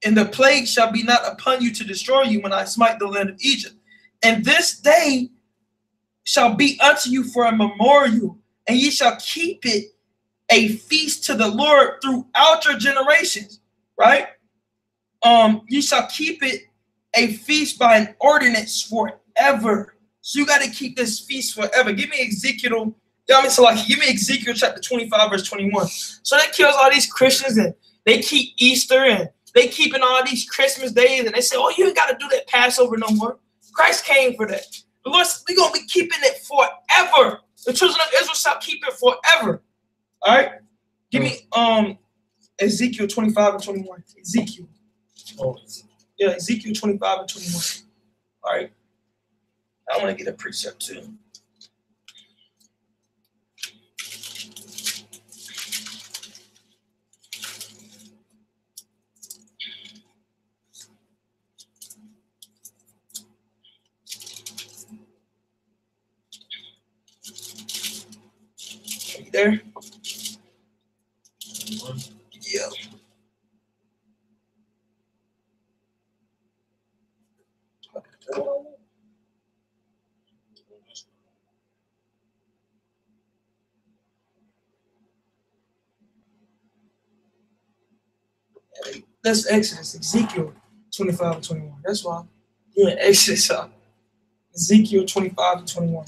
[SPEAKER 1] and the plague shall be not upon you to destroy you when I smite the land of Egypt. And this day shall be unto you for a memorial, and ye shall keep it a feast to the Lord throughout your generations, right? You shall keep it a feast by an ordinance forever. So you got to keep this feast forever. Give me Ezekiel chapter 25, verse 21. So that kills all these Christians, and they keep Easter, and they keeping all these Christmas days, and they say, oh, you ain't got to do that Passover no more. Christ came for that. The Lord, we're going to be keeping it forever. The children of Israel shall keep it forever. All right. Give me Ezekiel 25 and 21. Ezekiel. Oh, yeah, Ezekiel 25 and 21. All right. I want to get a precept too. Are you there? Yeah. That's Exodus, Ezekiel 25 and 21. That's why. Yeah, Exodus. Ezekiel 25 and 21.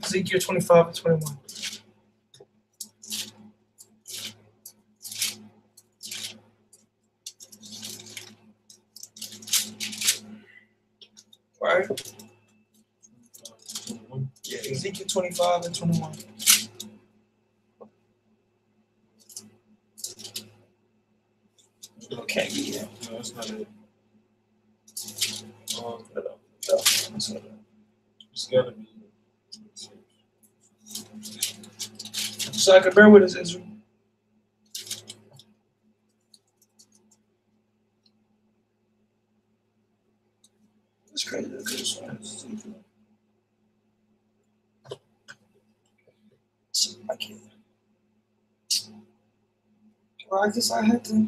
[SPEAKER 1] Ezekiel 25 and 21. Right? Yeah, Ezekiel 25 and 21. Okay, yeah. No, that's not it. No. That's not it. It's gotta be. So I can bear with us, Israel. It's crazy. This one. I can't. Well, I guess I had to.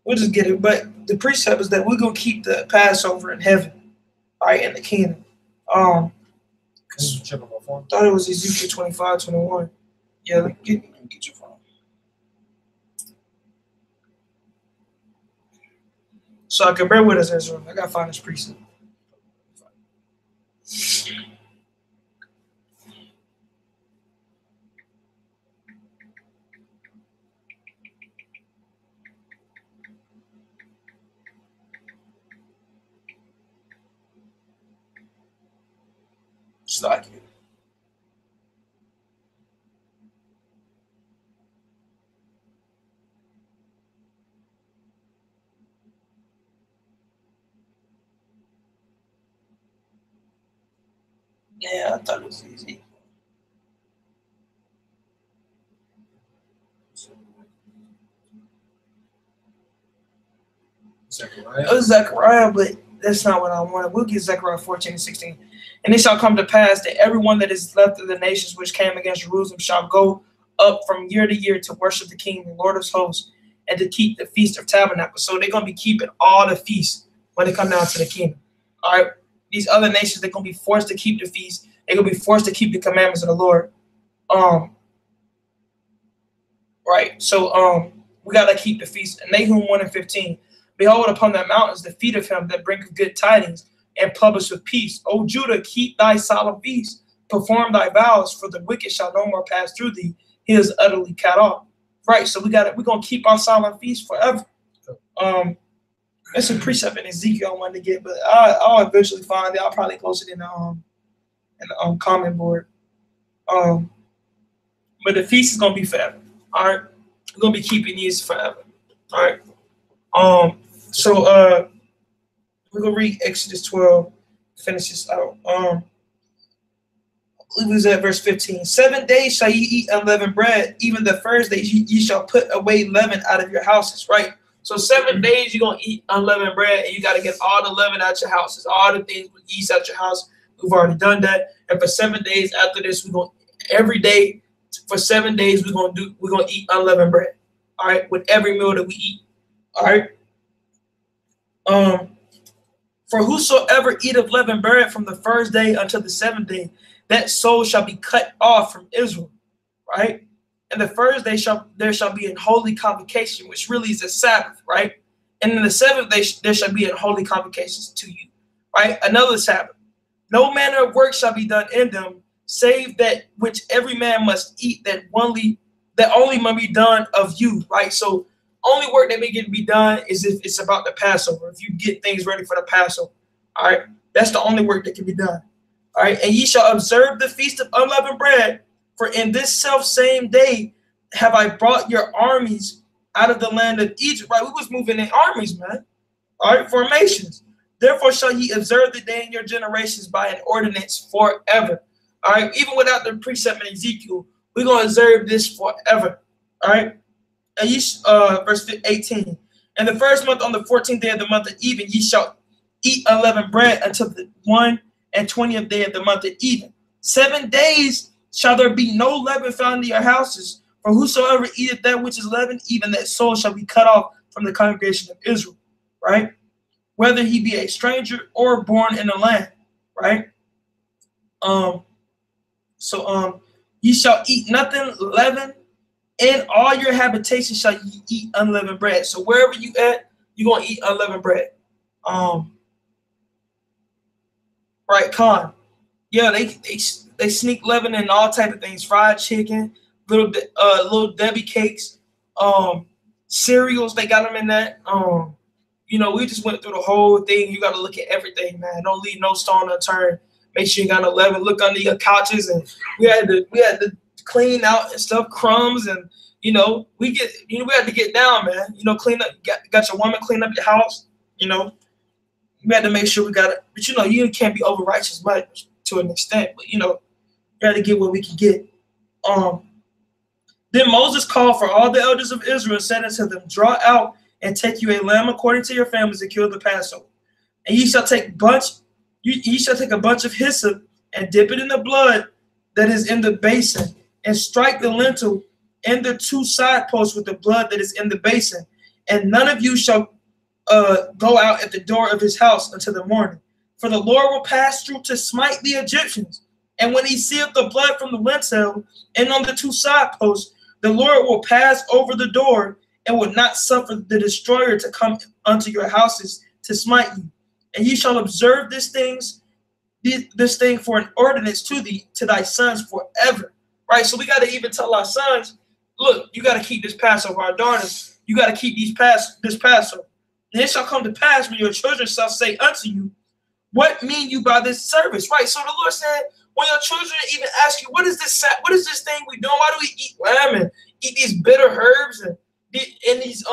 [SPEAKER 1] We'll just get it. But the precept is that we're gonna keep the Passover in heaven, all right, in the kingdom. I thought it was Ezekiel 25, 21. Yeah, get your phone. So I can bear with us, Israel. I gotta find this precept. like it. Yeah, I thought it was easy.
[SPEAKER 2] Zechariah.
[SPEAKER 1] It was Zechariah, but that's not what I wanted. We'll get Zechariah 14 and 16. And it shall come to pass that everyone that is left of the nations which came against Jerusalem shall go up from year to year to worship the King, the Lord of hosts, and to keep the Feast of Tabernacles. So they're going to be keeping all the feasts when they come down to the kingdom. All right. These other nations, they're going to be forced to keep the feast. They're going to be forced to keep the commandments of the Lord. Right. So we got to keep the feast. Nahum 1 and 15. Behold, upon the mountains the feet of him that bringeth good tidings and publish with peace. O Judah, keep thy solemn feast. Perform thy vows, for the wicked shall no more pass through thee. He is utterly cut off. Right. So we're going to keep our solemn feast forever. There's some precept in Ezekiel I wanted to get, but I'll eventually find it. I'll probably post it in the comment board. But the feast is gonna be forever. All right, we're gonna be keeping these forever. All right. So we're gonna read Exodus 12. Finish this out. I believe it was at verse 15. 7 days shall ye eat unleavened bread. Even the first day ye shall put away leaven out of your houses. Right. So 7 days you're going to eat unleavened bread, and you got to get all the leaven out your houses, all the things with yeast out your house. We've already done that. And for 7 days after this, we're going every day for 7 days we're going to eat unleavened bread. All right, with every meal that we eat. All right. For whosoever eateth leavened bread from the first day until the 7th day, that soul shall be cut off from Israel. Right. And the first day there shall be an holy convocation, which really is a Sabbath, right? And in the 7th day there shall be an holy convocations to you, right? Another Sabbath. No manner of work shall be done in them, save that which every man must eat, that only may be done of you, right? So only work that may get to be done is if it's about the Passover. If you get things ready for the Passover, all right? That's the only work that can be done, all right? And ye shall observe the feast of unleavened bread. For in this self same day have I brought your armies out of the land of Egypt. Right, we was moving in armies, man. All right, formations. Therefore shall ye observe the day in your generations by an ordinance forever. All right, even without the precept in Ezekiel, we're gonna observe this forever. All right, and ye verse 18. And the first month on the 14th day of the month of even, ye shall eat unleavened bread until the 21st day of the month of even. 7 days shall there be no leaven found in your houses, for whosoever eateth that which is leavened, even that soul shall be cut off from the congregation of Israel, right? Whether he be a stranger or born in the land, right? Ye shall eat nothing leavened, in all your habitation shall ye eat unleavened bread. So wherever you at, you're gonna eat unleavened bread. Right, Con. Yeah, they sneak leaven in all type of things, fried chicken, little Debbie cakes, cereals. They got them in that. We just went through the whole thing. You got to look at everything, man. Don't leave no stone unturned. Make sure you got no leaven. Look under your couches, and we had to clean out and stuff, crumbs, and we had to get down, man. Clean up. Got your woman clean up your house. We had to make sure we got it. But you can't be over righteous, but to an extent, but you got to get what we can get. Then Moses called for all the elders of Israel and said unto them, draw out and take you a lamb according to your families and kill the Passover. And ye shall take a bunch of hyssop and dip it in the blood that is in the basin, and strike the lintel and the 2 side posts with the blood that is in the basin. And none of you shall go out at the door of his house until the morning. For the Lord will pass through to smite the Egyptians. And when he seeth the blood from the lintel and on the 2 side posts, the Lord will pass over the door and will not suffer the destroyer to come unto your houses to smite you. And ye shall observe this thing for an ordinance to thy sons forever. Right? So we got to even tell our sons, look, you got to keep this Passover. Our daughters, you got to keep this Passover. And it shall come to pass when your children shall say unto you, what mean you by this service? Right? So the Lord said, When your children even ask you, what is this thing we doing? Why do we eat lamb and eat these bitter herbs and these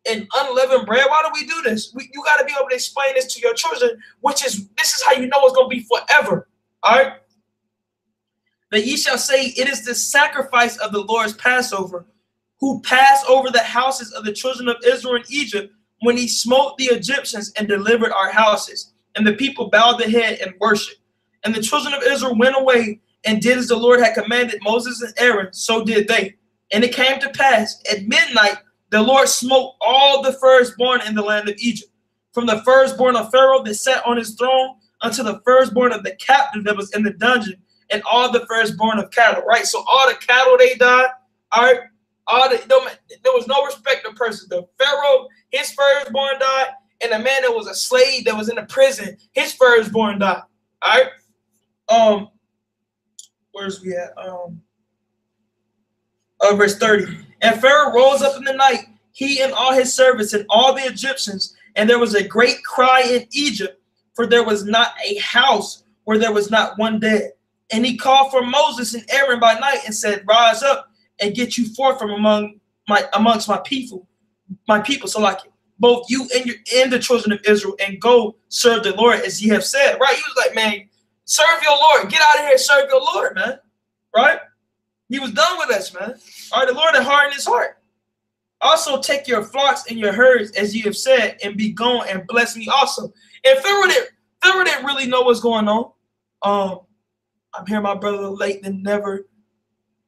[SPEAKER 1] and unleavened bread? Why do we do this? You got to be able to explain this to your children, this is how you know it's going to be forever. All right? That ye shall say, it is the sacrifice of the Lord's Passover, who passed over the houses of the children of Israel in Egypt when he smote the Egyptians and delivered our houses. And the people bowed their head and worshiped. And the children of Israel went away and did as the Lord had commanded Moses and Aaron, so did they. And it came to pass at midnight, the Lord smote all the firstborn in the land of Egypt, from the firstborn of Pharaoh that sat on his throne unto the firstborn of the captive that was in the dungeon, and all the firstborn of cattle. Right, so all the cattle they died. All right, there was no respect of person. The Pharaoh, his firstborn died, and the man that was a slave that was in the prison, his firstborn died. All right, where's we at? Verse 30. And Pharaoh rose up in the night, he and all his servants and all the Egyptians, and there was a great cry in Egypt, for there was not a house where there was not one dead. And he called for Moses and Aaron by night and said, rise up and get you forth from amongst my people, so like it, both you and the children of Israel, and go serve the Lord as ye have said. Right? He was like, man, serve your Lord. Get out of here, serve your Lord, man. Right? He was done with us, man. All right, the Lord had hardened his heart. Also take your flocks and your herds, as ye have said, and be gone and bless me also. And Pharaoh didn't really know what's going on. I'm hearing my brother late than never.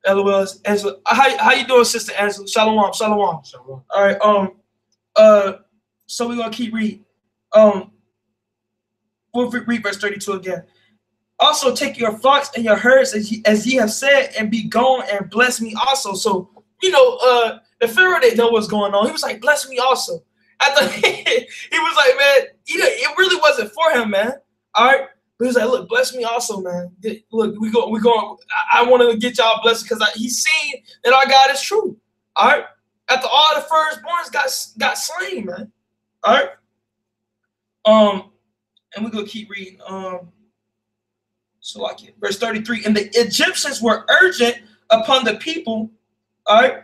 [SPEAKER 1] LOL. Angela, how you doing, Sister Angela? Shalom, shalom. Shalom. All right. So we're gonna keep reading. We'll read verse 32 again. Also take your flocks and your herds, as ye have said, and be gone and bless me also. So the Pharaoh didn't know what's going on. He was like, bless me also. After he was like, man, it really wasn't for him, man. All right. But he was like, look, bless me also, man. Look, we going. I want to get y'all blessed because he's seen that our God is true. All right. After all the firstborns got slain, man. All right. And we're gonna keep reading. So like it, verse 33. And the Egyptians were urgent upon the people, all right,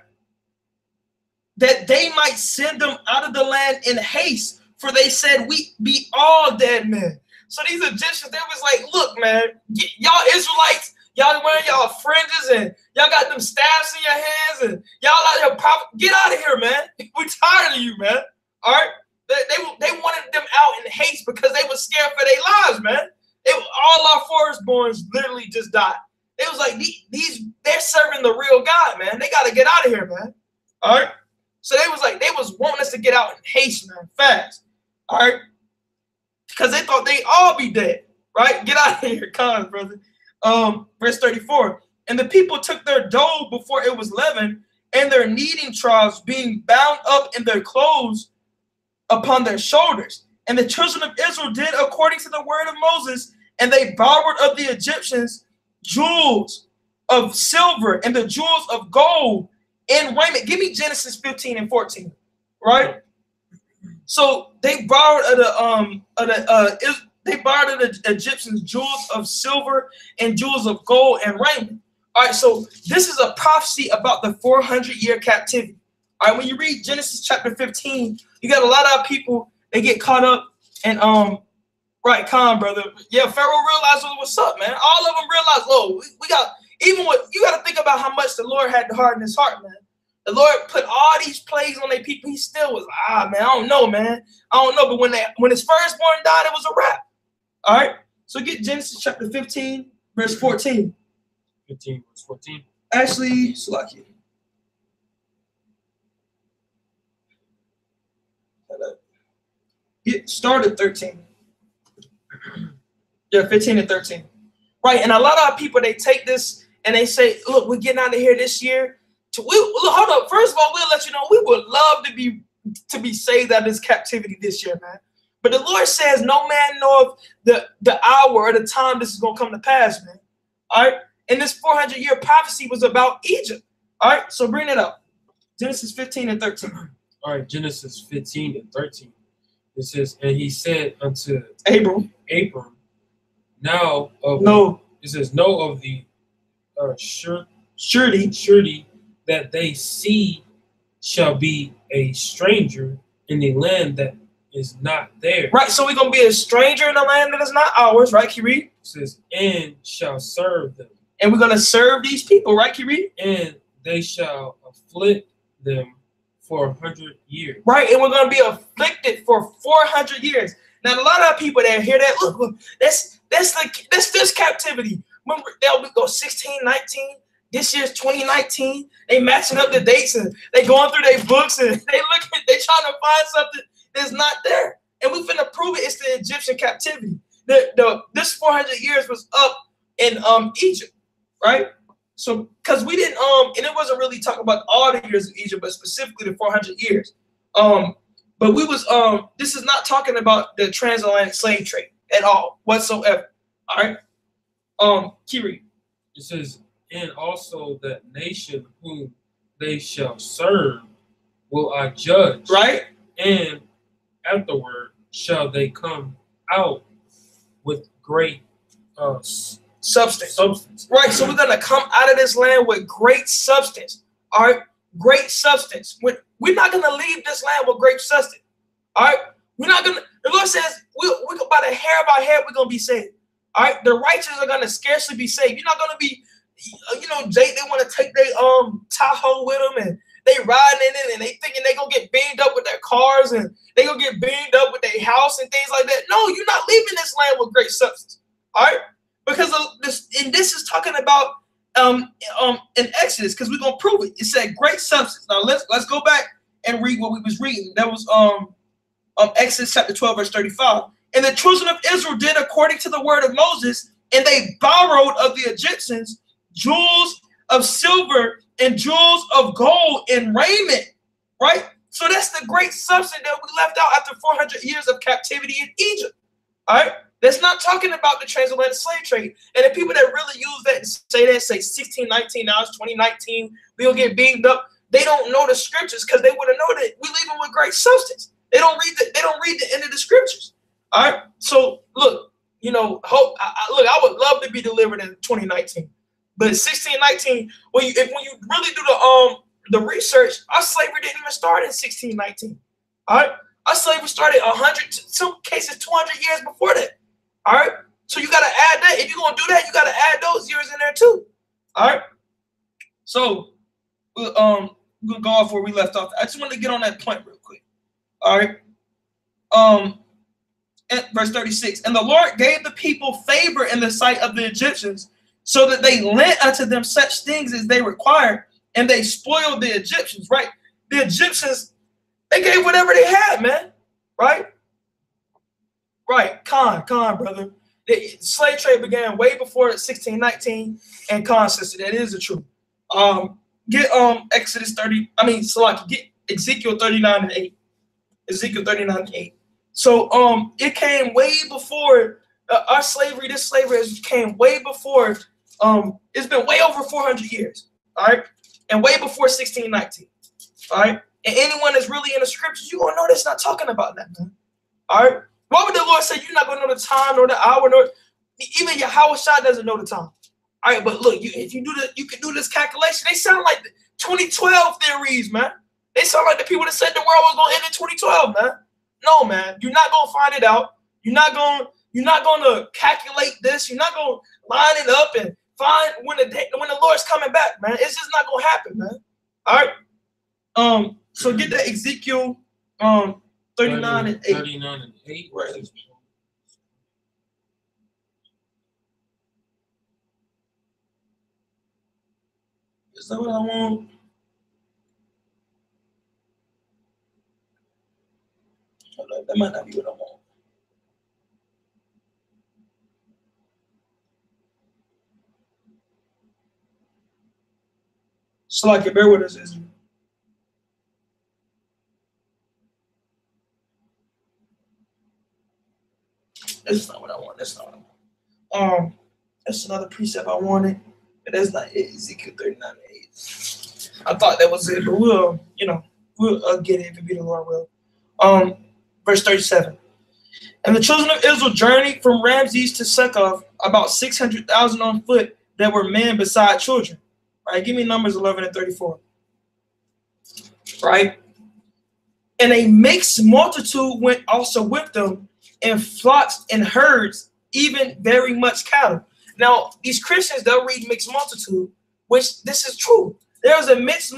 [SPEAKER 1] that they might send them out of the land in haste, for they said, we be all dead men. So these Egyptians, they was like, look, man, y'all Israelites, y'all wearing y'all fringes and y'all got them staffs in your hands and y'all out here, get out of here, man. We tired of you, man. All right. They wanted them out in haste because they were scared for their lives, man. All our firstborns literally just died. It was like they're serving the real God, man. They got to get out of here, man. All right. So they was wanting us to get out in haste, man, fast. All right. Because they thought they'd all be dead, right? Get out of here, come, brother. Verse 34. And the people took their dough before it was leavened, and their kneading troughs being bound up in their clothes upon their shoulders. And the children of Israel did according to the word of Moses, and they borrowed of the Egyptians jewels of silver and the jewels of gold in raiment. Give me Genesis 15 and 14, right? So they borrowed the Egyptians jewels of silver and jewels of gold and raiment. All right, so this is a prophecy about the 400-year captivity. All right, when you read Genesis chapter 15, you got a lot of people, they get caught up and right, calm, brother. Yeah, Pharaoh realized what's up, man. All of them realized, oh, we got, even what you got to think about how much the Lord had to harden his heart, man. The Lord put all these plagues on their people. He still was, man, I don't know, man. I don't know. But when his firstborn died, it was a wrap. All right. So get Genesis chapter 15, verse 14.
[SPEAKER 2] 15, verse 14.
[SPEAKER 1] Actually, Salaki. Get started 13. Yeah, 15 and 13. Right. And a lot of people, they take this and they say, look, we're getting out of here this year. Hold up. First of all, we'll let you know we would love to be saved out of this captivity this year, man. But the Lord says no man knoweth the hour or the time this is going to come to pass, man. All right. And this 400-year prophecy was about Egypt. All right. So bring it up. Genesis 15 and 13.
[SPEAKER 2] All right. Genesis 15 and 13. It says, and he said unto
[SPEAKER 1] Abram,
[SPEAKER 2] now of
[SPEAKER 1] no,
[SPEAKER 2] It says, know of the surety that they see shall be a stranger in the land that is not theirs.
[SPEAKER 1] Right, so we're going to be a stranger in the land that is not ours, right, Kiri?
[SPEAKER 2] It says, and shall serve them.
[SPEAKER 1] And we're going to serve these people, right, Kiri?
[SPEAKER 2] And they shall afflict them for 100 years.
[SPEAKER 1] Right, and we're going to be afflicted for 400 years. Now, a lot of people that hear that, look, that's this captivity. Remember, they'll go 1619. This year's 2019. They matching up the dates and they going through their books and they trying to find something that's not there. And we finna prove it. It's the Egyptian captivity. This 400 years was up in Egypt, right? So, because we didn't and it wasn't really talking about all the years of Egypt, but specifically the 400 years. But we was this is not talking about the transatlantic slave trade at all whatsoever. All right. Kiri.
[SPEAKER 2] It says, and also that nation whom they shall serve will I judge.
[SPEAKER 1] Right.
[SPEAKER 2] And afterward shall they come out with great substance.
[SPEAKER 1] Right. So we're gonna come out of this land with great substance. All right. Great substance. We're not gonna leave this land with great substance. All right. We're not gonna. The Lord says we by the hair of our head we're gonna be saved. All right. The righteous are gonna scarcely be saved. You're not gonna be, they want to take their Tahoe with them and they riding in it and they thinking they gonna get beamed up with their cars and they gonna get beamed up with their house and things like that. No, you're not leaving this land with great substance. All right. Because of this, and this is talking about in Exodus, because we're gonna prove it. It said great substance. Now let's go back and read what we was reading. That was Exodus chapter 12, verse 35. And the children of Israel did according to the word of Moses, and they borrowed of the Egyptians jewels of silver and jewels of gold and raiment. Right? So that's the great substance that we left out after 400 years of captivity in Egypt. All right. That's not talking about the transatlantic slave trade. And the people that really use that and say 1619, now it's 2019, we'll get beamed up. They don't know the scriptures because they would have known that we leave them with great substance. They don't read the end of the scriptures. All right. So look, I would love to be delivered in 2019. But 1619, when you really do the research, our slavery didn't even start in 1619. All right. Our slavery started 100, some cases 200 years before that. All right. So you got to add that. If you're going to do that, you got to add those years in there too. All right. So we're going to go off where we left off. I just want to get on that point real quick. All right. At verse 36. And the Lord gave the people favor in the sight of the Egyptians, so that they lent unto them such things as they required, and they spoiled the Egyptians. Right. The Egyptians, they gave whatever they had, man. Right. Right. Con, brother. The slave trade began way before 1619, and Con sister, that is the truth. Get Exodus 30. Get Ezekiel 39:8. Ezekiel 39:8. So it came way before our slavery. This slavery came way before. It's been way over 400 years. All right, and way before 1619. All right, and anyone that's really in the scriptures, you're gonna know that's not talking about that, man. All right. Why would the Lord say you're not going to know the time nor the hour, nor even Yahweh Shah doesn't know the time? All right, but look, if you can do this calculation. They sound like the 2012 theories, man. They sound like the people that said the world was going to end in 2012, man. No, man, you're not going to find it out. You're not going to calculate this. You're not going to line it up and find when the Lord's coming back, man. It's just not going to happen, man. All right. So get that Ezekiel 39:8.
[SPEAKER 2] 39:8.
[SPEAKER 1] Right. Is that what I want? That might not be what I want. So like, bear with us, Israel. That's not what I want. That's not what I want. That's another precept I wanted, but that's not it. Ezekiel 39:8. I thought that was it, but we'll get it if it be the Lord will. Verse 37. And the children of Israel journeyed from Ramses to Succoth, about 600,000 on foot that were men beside children. Right? Give me Numbers 11 and 34. Right? And a mixed multitude went also with them, and flocks and herds, even very much cattle. Now, these Christians, they'll read mixed multitude, which this is true. There was a mixed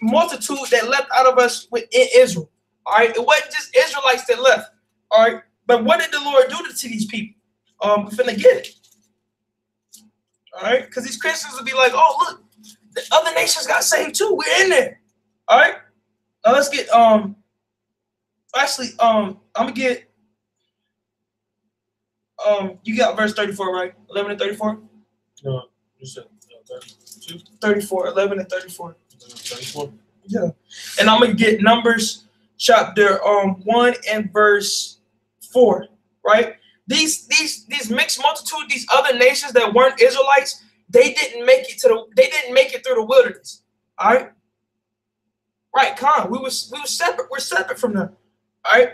[SPEAKER 1] multitude that left out of us in Israel. All right, it wasn't just Israelites that left. All right, but what did the Lord do to these people? We're finna get it. All right, because these Christians will be like, "Oh, look, the other nations got saved too. We're in there." All right, now let's get Actually, I'm gonna get you got verse 34, right? 11 and 34.
[SPEAKER 2] No, you said 32.
[SPEAKER 1] 34, 11 and 34.
[SPEAKER 2] 34.
[SPEAKER 1] Yeah, and I'm gonna get Numbers chapter 1 and verse 4. Right? These mixed multitude, these other nations that weren't Israelites, they didn't make it through the wilderness. All right. Right, Con. We were separate. We're separate from them. All right.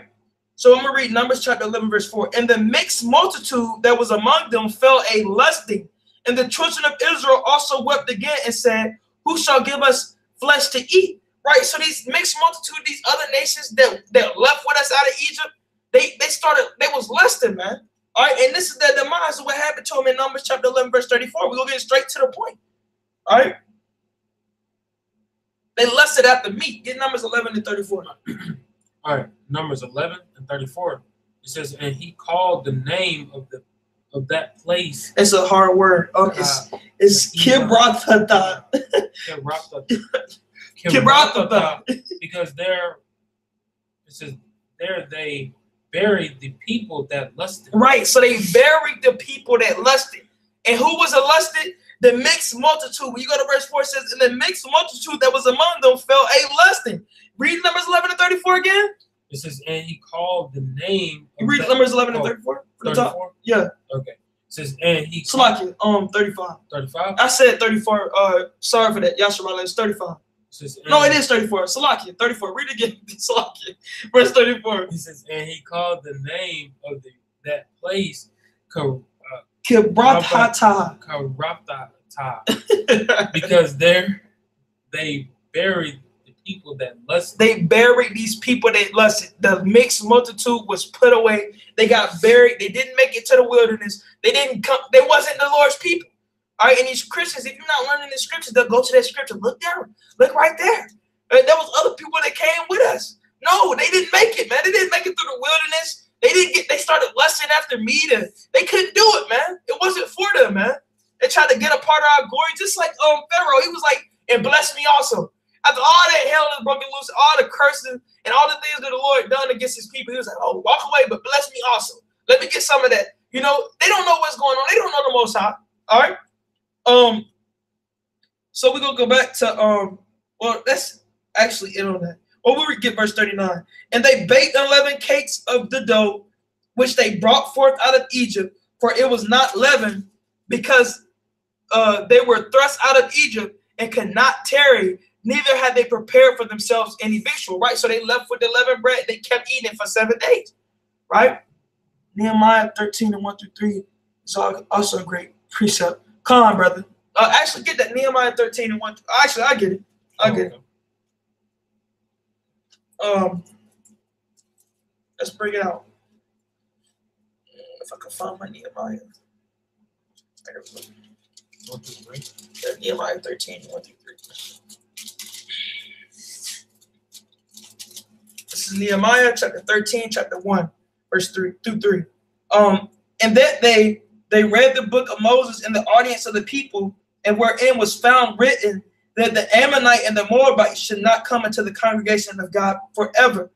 [SPEAKER 1] So I'm gonna read Numbers chapter 11, verse 4. And the mixed multitude that was among them fell a lusting, and the children of Israel also wept again and said, "Who shall give us flesh to eat?" Right. So these mixed multitude, these other nations that left with us out of Egypt, they was lusting, man. All right, and this is the demise of what happened to them in Numbers chapter 11, verse 34. We're gonna get straight to the point. All right. They lusted after meat. Get Numbers 11 and 34.
[SPEAKER 2] All right, Numbers 11 and 34. It says, and he called the name of that place.
[SPEAKER 1] It's a hard word. It's Kibroth-hattaavah.
[SPEAKER 2] Kibroth-hattaavah. Because it says there they buried the people that lusted.
[SPEAKER 1] Right, so they buried the people that lusted. And who was lusted? The mixed multitude. When you go to verse 4, it says, and the mixed multitude that was among them fell a lusting. Read Numbers 11 and 34 again.
[SPEAKER 2] It says, and he called the name.
[SPEAKER 1] You read Numbers 11 and 34 from the top? Yeah.
[SPEAKER 2] Okay. It says, and he.
[SPEAKER 1] Salakia, 35.
[SPEAKER 2] 35?
[SPEAKER 1] I said 34. Sorry for that. Yashar, it's 35.
[SPEAKER 2] Says,
[SPEAKER 1] no, it is 34. Salakia, 34. Read again. Salakia. Verse 34.
[SPEAKER 2] He says, and he called the name of that place
[SPEAKER 1] Kibroth-hattaavah.
[SPEAKER 2] Because there they buried the people that lusted.
[SPEAKER 1] They buried these people that lusted. The mixed multitude was put away. They got buried. They didn't make it to the wilderness. They didn't come. They wasn't the Lord's people. All right, and these Christians, if you're not learning the scriptures, they'll go to that scripture. Look down. Look right there. There was other people that came with us. No, they didn't make it, man. They didn't make it through the wilderness. They started lusting after meat, and they couldn't do it, man. It wasn't for them, man. They tried to get a part of our glory, just like Pharaoh. He was like, and bless me also. After all that hell is broken loose, all the cursing and all the things that the Lord done against his people, he was like, oh, walk away, but bless me also. Let me get some of that. You know, they don't know what's going on. They don't know the Most High. All right. So we're gonna go back to well, that's actually it on that. Well, we would get verse 39. And they baked 11 cakes of the dough, which they brought forth out of Egypt, for it was not leavened, because they were thrust out of Egypt and could not tarry, neither had they prepared for themselves any victual, right? So they left with the leavened bread. They kept eating for 7 days, right? Nehemiah 13 and 1 through 3 is also a great precept. Come on, brother. Actually, get that Nehemiah 13 and 1. Actually, I get it. I get it. Let's bring it out. If I can find my Nehemiah. There we go.
[SPEAKER 2] 1 through 3.
[SPEAKER 1] Nehemiah 13 and 1 through 3. This is Nehemiah chapter 13, chapter 1, verse 3 through 3. And that they read the book of Moses in the audience of the people, and wherein was found written that the Ammonite and the Moabite should not come into the congregation of God forever,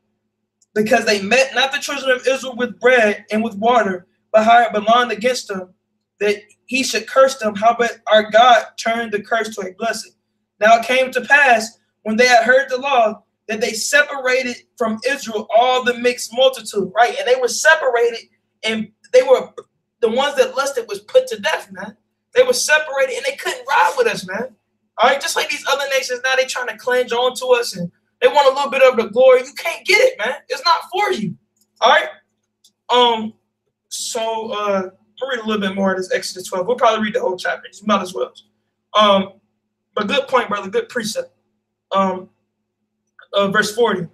[SPEAKER 1] because they met not the children of Israel with bread and with water, but how it belonged against them, that he should curse them. Howbeit our God turned the curse to a blessing. Now it came to pass, when they had heard the law, that they separated from Israel all the mixed multitude, right? And they were separated, and they were the ones that lusted was put to death, man. They were separated, and they couldn't ride with us, man. All right, just like these other nations, now they trying to cling on to us, and they want a little bit of the glory. You can't get it, man. It's not for you. All right. So I'll read a little bit more of this Exodus 12. We'll probably read the whole chapter. You might as well. But good point, brother. Good precept. Verse 40.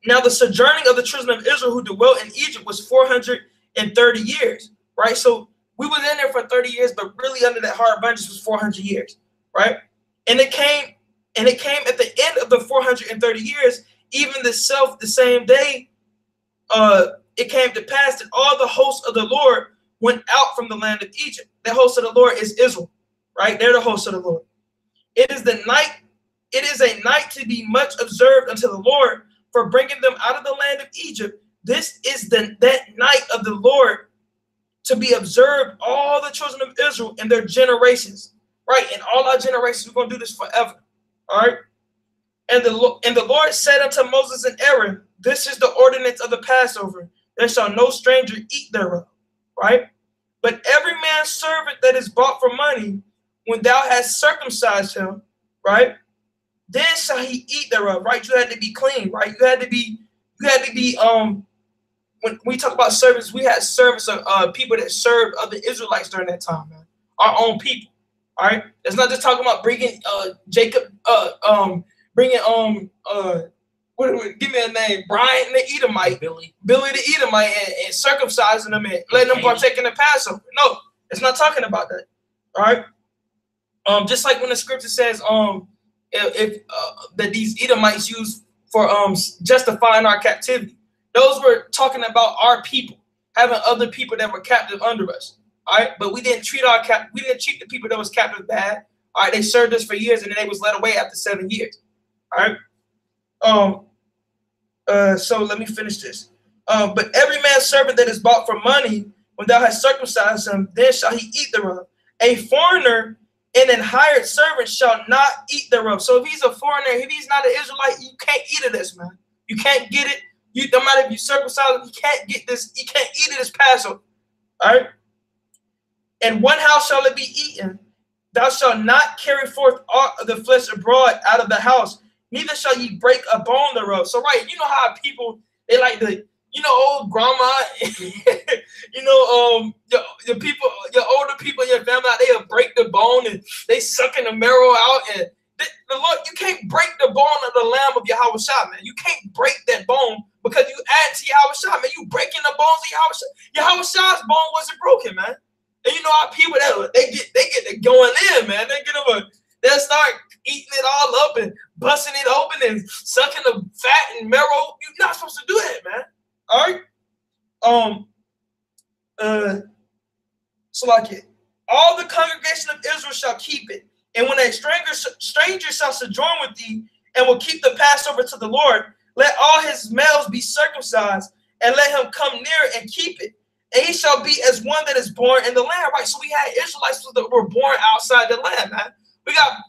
[SPEAKER 1] Now the sojourning of the children of Israel who dwelt in Egypt was 430 years, right? So we were in there for 30 years, but really under that hard bondage was 400 years, right? And it came at the end of the 430 years, even the same day, it came to pass that all the hosts of the Lord went out from the land of Egypt. The host of the Lord is Israel, right? They're the hosts of the Lord. It is a night to be much observed unto the Lord for bringing them out of the land of Egypt. This is that night of the Lord to be observed, all the children of Israel and their generations, right? In all our generations, we're going to do this forever, all right? And the Lord said unto Moses and Aaron, this is the ordinance of the Passover. There shall no stranger eat thereof, right? But every man's servant that is bought for money, when thou hast circumcised him, right? Then shall he eat thereof, right? You had to be clean, right? You had to be, when we talk about servants, we had servants of people that served other Israelites during that time, man. Our own people, all right? It's not just talking about bringing Jacob, give me a name, Brian the Edomite, Billy the Edomite, and circumcising them and letting them partake in the Passover. No, it's not talking about that, all right? Just like when the scripture says, that these Edomites used for justifying our captivity. Those were talking about our people, having other people that were captive under us. All right, but we didn't treat the people that was captive bad. All right, they served us for years and then they was led away after 7 years. All right. So let me finish this. But every man's servant that is bought for money, when thou hast circumcised him, then shall he eat thereof. A foreigner and an hired servant shall not eat thereof. So if he's a foreigner, if he's not an Israelite, you can't eat of this, man. You can't get it. No matter if you circumcise him, you can't get this. You can't eat it as Passover. All right. And one house shall it be eaten. Thou shalt not carry forth aught of the flesh abroad out of the house, neither shall ye break a bone thereof. So, right, you know how people, they like to, old grandma, the people, your older people in your family, they'll break the bone and they sucking the marrow out. And the Lord, you can't break the bone of the lamb of Yahweh, man. You can't break that bone because you add to Yahweh, man. You breaking the bones of Yahweh. Yahweh's bone wasn't broken, man. And you know how people that they get it going in, man. They'll start eating it all up and busting it open and sucking the fat and marrow. You're not supposed to do that, man. All right. So like it, all the congregation of Israel shall keep it, and when a stranger shall sojourn with thee, and will keep the Passover to the Lord, let all his males be circumcised, and let him come near and keep it. And he shall be as one that is born in the land. Right. So we had Israelites that were born outside the land, man. We got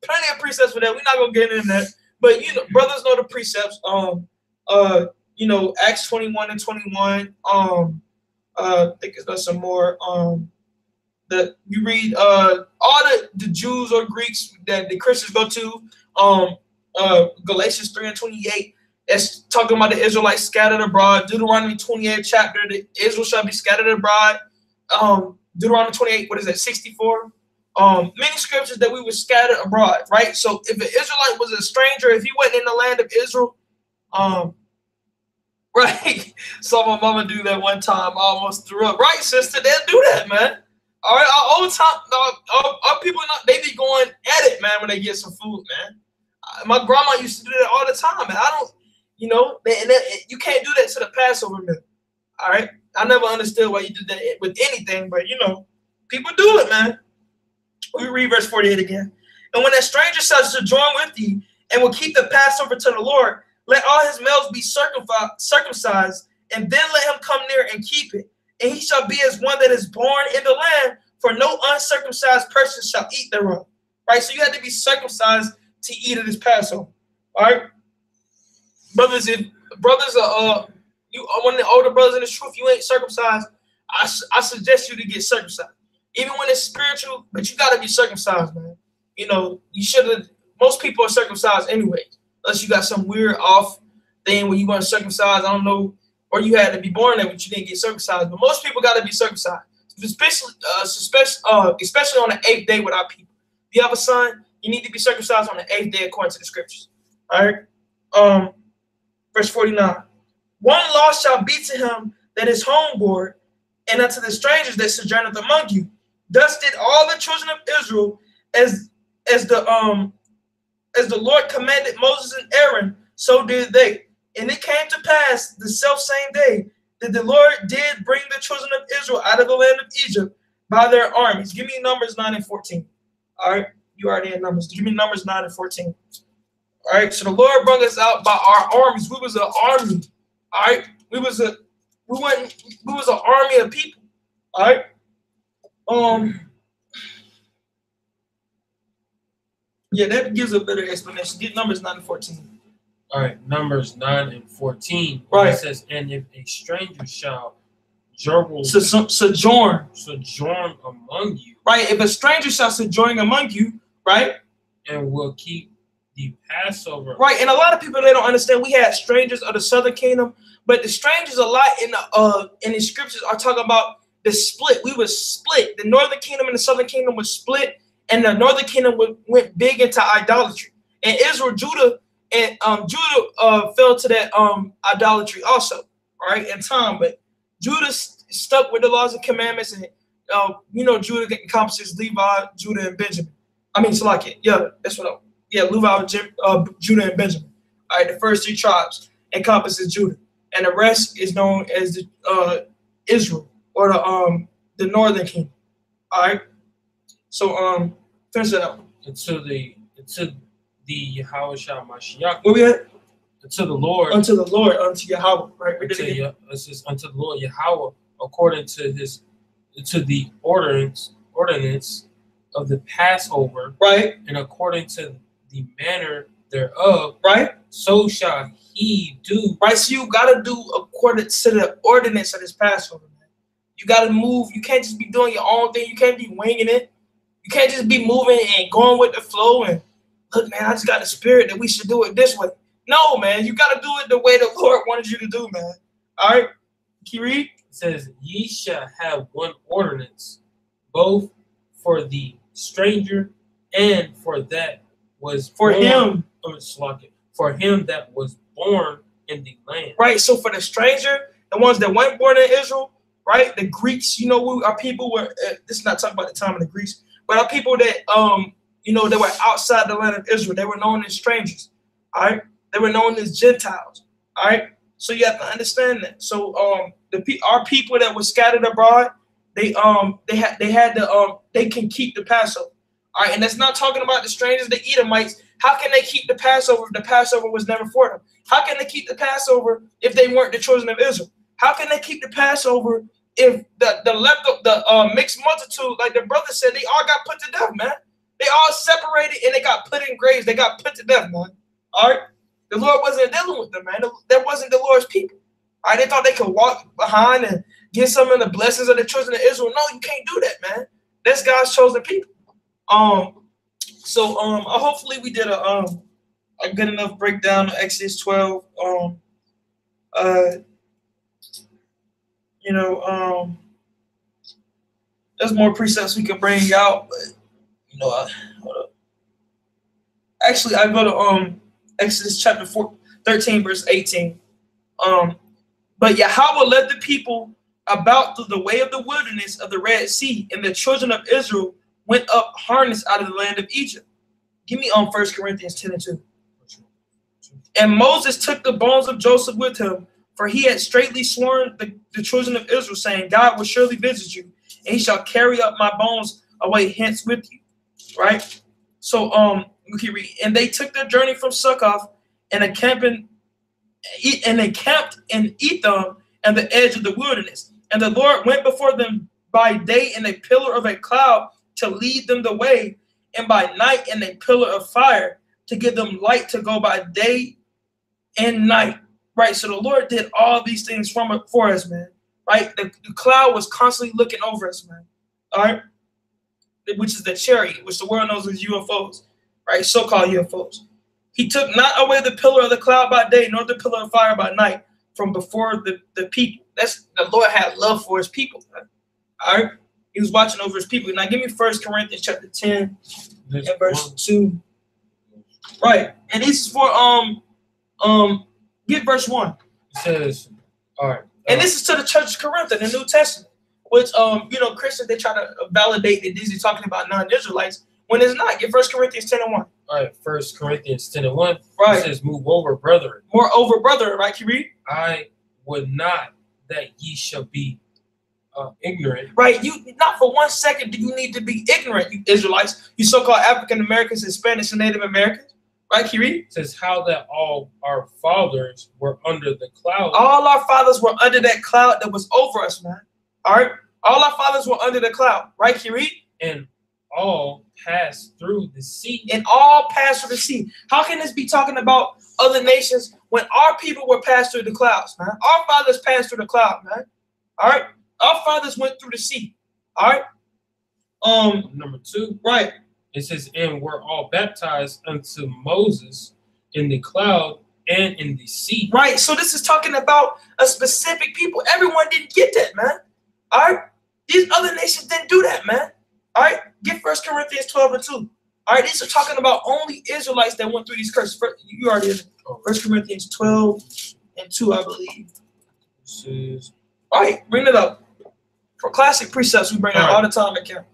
[SPEAKER 1] plenty of precepts for that. We're not gonna get into that, but brothers know the precepts. Acts 21 and 21. I think there's some more. That you read all the Jews or Greeks that the Christians go to. Galatians 3 and 28. It's talking about the Israelites scattered abroad. Deuteronomy 28 chapter, the Israel shall be scattered abroad. Deuteronomy 28, what is that, 64? Many scriptures that we were scattered abroad, right? So if an Israelite was a stranger, if he wasn't in the land of Israel, right? Saw my mama do that one time. I almost threw up. Right, sister? They'll do that, man. All right, our old time, our people, they be going at it, man, when they get some food, man. My grandma used to do that all the time, man. I don't, you can't do that to the Passover meal. All right, I never understood why you did that with anything, but people do it, man. We read verse 48 again. And when a stranger shall sojourn with thee, and will keep the Passover to the Lord, let all his males be circumcised, and then let him come near and keep it. And he shall be as one that is born in the land, for no uncircumcised person shall eat thereof. Right? So you have to be circumcised to eat of this Passover. All right? Brothers are you are one of the older brothers in the truth, you ain't circumcised, I suggest you to get circumcised. Even when it's spiritual, but you gotta be circumcised, man. You should have. Most people are circumcised anyway, unless you got some weird off thing where you want to circumcise. I don't know or you had to be born there, but you didn't get circumcised. But most people got to be circumcised, especially on the 8th day with our people. If you have a son, you need to be circumcised on the 8th day according to the scriptures. All right. Verse 49. One law shall be to him that is homeborn, and unto the strangers that sojourneth among you. Thus did all the children of Israel, as the Lord commanded Moses and Aaron, so did they. And it came to pass the selfsame day that the Lord did bring the children of Israel out of the land of Egypt by their armies. Give me Numbers 9 and 14. All right, you already in Numbers. Give me Numbers 9 and 14. All right, so the Lord brought us out by our armies. We was an army. All right, we was an army of people. All right. Yeah, that gives a better explanation. Get Numbers 9 and 14.
[SPEAKER 2] All right, Numbers 9 and 14.
[SPEAKER 1] Right.
[SPEAKER 2] It says, and if a stranger shall
[SPEAKER 1] sojourn
[SPEAKER 2] among you.
[SPEAKER 1] Right. If a stranger shall sojourn among you, right?
[SPEAKER 2] And will keep the Passover.
[SPEAKER 1] Right. And a lot of people, they don't understand. We had strangers of the southern kingdom, but the strangers a lot in the scriptures are talking about the split. We was split. The northern kingdom and the southern kingdom was split, and the northern kingdom went big into idolatry. And Israel, Judah fell to that idolatry also, all right, in time. But Judah stuck with the laws and commandments, and Judah encompasses Levi, Judah, and Benjamin. I mean, Salakia. Yeah, that's what Levi, Judah, and Benjamin. All right, the first 3 tribes encompasses Judah, and the rest is known as the Israel, or the northern kingdom. All right. So finish that up.
[SPEAKER 2] Until the Yahweh Shah Mashiach.
[SPEAKER 1] Where we at?
[SPEAKER 2] Unto the Lord.
[SPEAKER 1] Unto the Lord, unto Yahweh. Right.
[SPEAKER 2] Unto the Lord Yahweh, according to the ordinance of the Passover.
[SPEAKER 1] Right.
[SPEAKER 2] And according to the manner thereof.
[SPEAKER 1] Right.
[SPEAKER 2] So shall he do.
[SPEAKER 1] Right. So you gotta do according to the ordinance of this Passover. You got to move. You can't just be doing your own thing. You can't be winging it. You can't just be moving and going with the flow and, look, man, I just got the spirit that we should do it this way. No, man. You got to do it the way the Lord wanted you to do, man. All right? Can you read?
[SPEAKER 2] It says, ye shall have one ordinance, both for the stranger and for that was
[SPEAKER 1] for him.
[SPEAKER 2] For him that was born in the land. Right.
[SPEAKER 1] So for the stranger, the ones that weren't born in Israel, right? The Greeks, our people were. This is not talking about the time of the Greeks, but our people that they were outside the land of Israel. They were known as strangers. All right, they were known as Gentiles. All right, so you have to understand that. So our people that were scattered abroad, they can keep the Passover. All right, and that's not talking about the strangers, the Edomites. How can they keep the Passover if the Passover was never for them? How can they keep the Passover if they weren't the children of Israel? How can they keep the Passover if the mixed multitude, like the brother said, they all got put to death, man? They all separated and they got put in graves. They got put to death, man. All right? The Lord wasn't dealing with them, man. That wasn't the Lord's people. All right? They thought they could walk behind and get some of the blessings of the children of Israel. No, you can't do that, man. That's God's chosen people. Hopefully we did a good enough breakdown of Exodus 12. There's more precepts we can bring out, but hold up. Actually, I go to Exodus chapter 13, verse 18. But Yahweh led the people about through the way of the wilderness of the Red Sea, and the children of Israel went up harnessed out of the land of Egypt. Give me 1 Corinthians 10 and 2. And Moses took the bones of Joseph with him, for he had straitly sworn the children of Israel, saying, God will surely visit you, and he shall carry up my bones away hence with you. Right? So we can read. And they took their journey from Succoth and encamped in Etham and the edge of the wilderness. And the Lord went before them by day in a pillar of a cloud to lead them the way, and by night in a pillar of fire to give them light to go by day and night. Right? So the Lord did all these things for us, man. Right? The cloud was constantly looking over us, man. All right? Which is the chariot, which the world knows as UFOs. Right? So-called UFOs. He took not away the pillar of the cloud by day, nor the pillar of fire by night. from before the people. That's the Lord had love for his people. All right. He was watching over his people. Now give me 1 Corinthians chapter 10 and verse 2. Right. And this is for get verse 1.
[SPEAKER 2] It says, all right.
[SPEAKER 1] And this is to the church of Corinth in the New Testament, which Christians, they try to validate that these are talking about non-Israelites when it's not. Get 1 Corinthians 10 and 1.
[SPEAKER 2] All right, 1 Corinthians 10 and 1.
[SPEAKER 1] Right.
[SPEAKER 2] It says, moreover, brethren.
[SPEAKER 1] Moreover, brethren, right? Can you read?
[SPEAKER 2] I would not that ye shall be ignorant.
[SPEAKER 1] Right. You not for 1 second do you need to be ignorant, you Israelites, you so-called African Americans, Hispanics, and Native Americans. Right, can you read?
[SPEAKER 2] It says how that all our fathers were under the cloud.
[SPEAKER 1] All our fathers were under that cloud that was over us, man. All right. All our fathers were under the cloud. Right, can you read?
[SPEAKER 2] And all passed through the sea.
[SPEAKER 1] And all passed through the sea. How can this be talking about other nations when our people were passed through the clouds, man? Our fathers passed through the cloud, man. All right. Our fathers went through the sea. All right.
[SPEAKER 2] Number 2.
[SPEAKER 1] Right.
[SPEAKER 2] It says, and we're all baptized unto Moses in the cloud and in the sea.
[SPEAKER 1] Right. So this is talking about a specific people. Everyone didn't get that, man. All right. These other nations didn't do that, man. All right. Get 1 Corinthians 12 and 2. All right. These are talking about only Israelites that went through these curses. You already in 1 Corinthians 12 and 2, I believe. All right. Bring it up. For classic precepts, we bring out all the time at camp.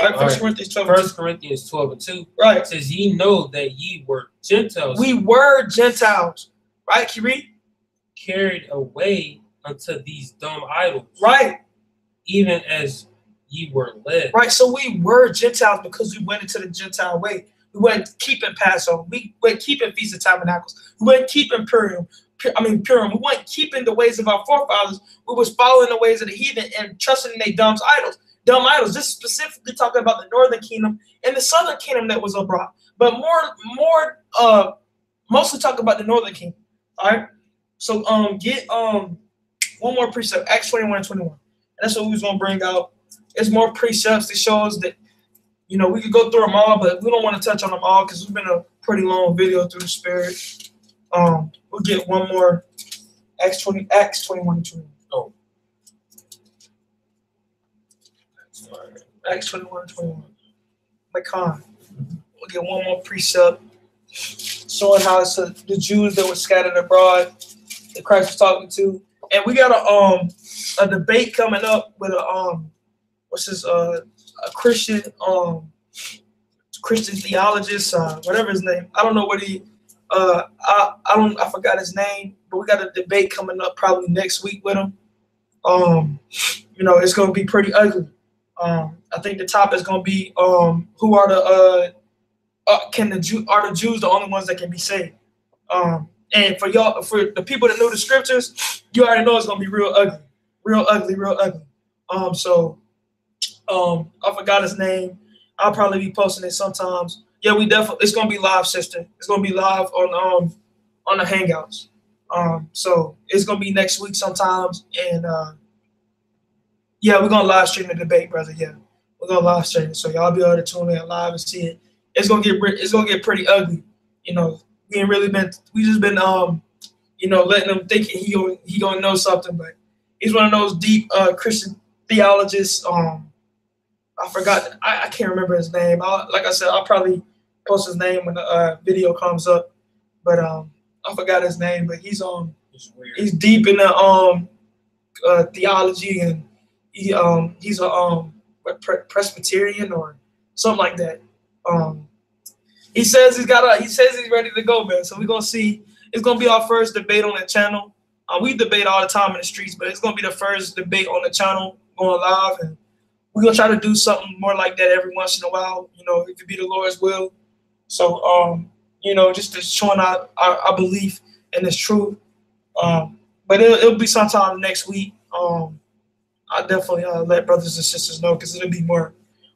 [SPEAKER 1] All right, 1 Corinthians 12 and 2.
[SPEAKER 2] 1 Corinthians 12 and 2.
[SPEAKER 1] Right.
[SPEAKER 2] It says, ye know that ye were Gentiles.
[SPEAKER 1] We were Gentiles. Right, can you read?
[SPEAKER 2] Carried away unto these dumb idols.
[SPEAKER 1] Right.
[SPEAKER 2] Even as ye were led.
[SPEAKER 1] Right, so we were Gentiles because we went into the Gentile way. We weren't keeping Passover. We weren't keeping Feast of Tabernacles. We weren't keeping Purim. We weren't keeping the ways of our forefathers. We was following the ways of the heathen and trusting in their dumb idols. Dumb idols. This is specifically talking about the northern kingdom and the southern kingdom that was abroad. But mostly talking about the northern kingdom. All right. So get one more precept, Acts 21 and 21. And that's what we was gonna bring out. It's more precepts that shows that we could go through them all, but we don't want to touch on them all because it's been a pretty long video through the Spirit. We'll get one more, Acts 21 and 21. Oh. Acts 21 and 21. Macon. We'll get one more precept showing how it's the Jews that were scattered abroad that Christ was talking to. And we got a debate coming up with a Christian theologist, whatever his name. I don't know what he I forgot his name, but we got a debate coming up probably next week with him. It's gonna be pretty ugly. I think the top is gonna be who are the Jews the only ones that can be saved? And for the people that know the scriptures, you already know it's gonna be real ugly. I forgot his name. I'll probably be posting it sometimes. Yeah, it's gonna be live, sister. It's gonna be live on the Hangouts. So it's gonna be next week sometimes, and we're gonna live stream the debate, brother. Yeah, we're gonna live stream it, so y'all be able to tune in live and see it. It's gonna get pretty ugly. We just been letting him think he gonna know something, but he's one of those deep Christian theologists. I forgot. I can't remember his name. Like I said, I'll probably post his name when the video comes up. But I forgot his name. But he's he's deep in the theology, and he's a Presbyterian or something like that. He says he's ready to go, man. So we're gonna see. It's gonna be our first debate on the channel. We debate all the time in the streets, but it's gonna be the first debate on the channel going live, and we're gonna try to do something more like that every once in a while. If it be the Lord's will. So just to showing our belief in this truth. But it'll be sometime next week. I'll definitely let brothers and sisters know because it'll be more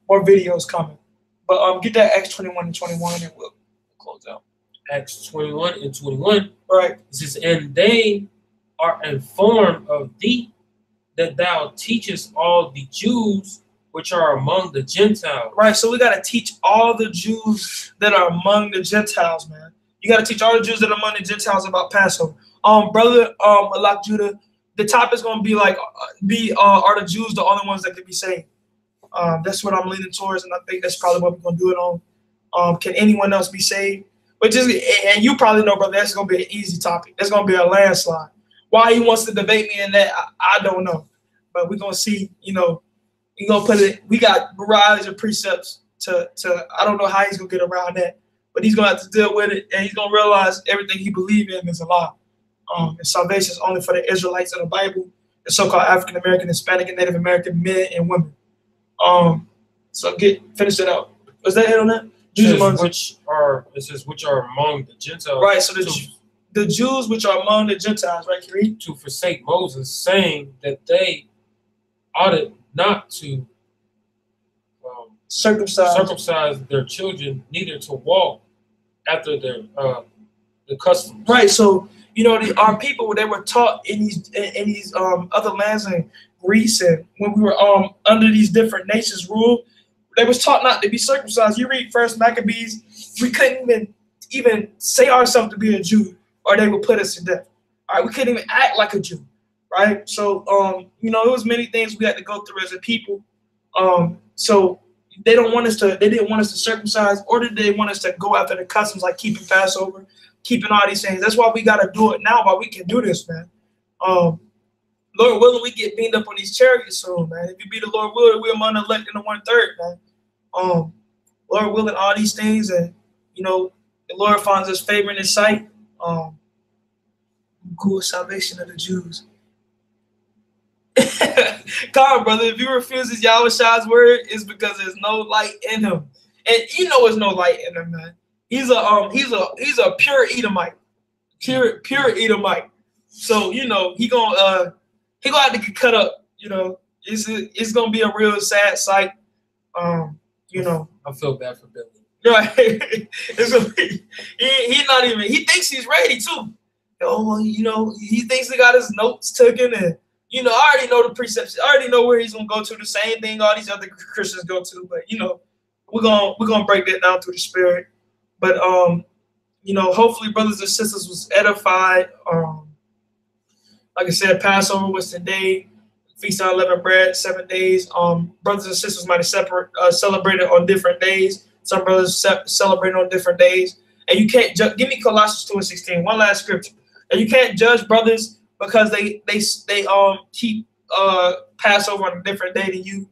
[SPEAKER 1] videos coming. But get that Acts 21 and 21 and we'll close out.
[SPEAKER 2] Acts 21 and 21.
[SPEAKER 1] Right.
[SPEAKER 2] It says, and they are informed of thee that thou teachest all the Jews which are among the Gentiles.
[SPEAKER 1] Right. So we got to teach all the Jews that are among the Gentiles, man. You got to teach all the Jews that are among the Gentiles about Passover. Brother, Alak Judah, the topic is going to be like, are the Jews the only ones that could be saved? That's what I'm leaning towards, and I think that's probably what we're going to do it on. Can anyone else be saved? But and you probably know, brother, that's going to be an easy topic. That's going to be a landslide. Why he wants to debate me in that, I don't know. But we're going to see, we're going to put it, we got varieties of precepts to I don't know how he's going to get around that. But he's going to have to deal with it, and he's going to realize everything he believes in is a lie. And salvation is only for the Israelites of the Bible, the so-called African American, Hispanic, and Native American men and women. So finish it out. Was that it on that?
[SPEAKER 2] Which are among the Gentiles.
[SPEAKER 1] Right. So the Jews which are among the Gentiles, right? Can you read?
[SPEAKER 2] To forsake Moses, saying that they ought not to circumcise their children, neither to walk after their the customs.
[SPEAKER 1] Right. So our people, they were taught in these other lands in Greece, and when we were under these different nations' rule, they was taught not to be circumcised. You read First Maccabees, we couldn't even say ourselves to be a Jew, or they would put us to death. All right, we couldn't even act like a Jew, right? So it was many things we had to go through as a people. So they didn't want us to circumcise, or did they want us to go after the customs like keeping Passover, keeping all these things? That's why we got to do it now, while we can do this, man. Lord willing, we get beamed up on these chariots soon, man. If you be the Lord willing, we're among the elect in the 1/3, man. Lord willing, all these things, and the Lord finds us favor in His sight. Good salvation of the Jews. Come on, brother. If you refuse this Yahweh's word, it's because there's no light in him, and there's no light in him, man. He's a pure Edomite, pure Edomite. So he gonna have to get cut up. It's gonna be a real sad sight. I
[SPEAKER 2] feel bad for Billy.
[SPEAKER 1] Right. It's gonna be, he not even. He thinks he's ready too. He thinks he got his notes taken, and I already know the precepts. I already know where he's gonna go to. The same thing all these other Christians go to. But we're gonna break that down through the Spirit. But hopefully, brothers and sisters was edified. Like I said, Passover was today. Feast of Unleavened Bread, 7 days. Brothers and sisters might have celebrated on different days. Some brothers celebrate on different days. And you can't give me Colossians 2:16. One last scripture. And you can't judge brothers because they keep Passover on a different day than you.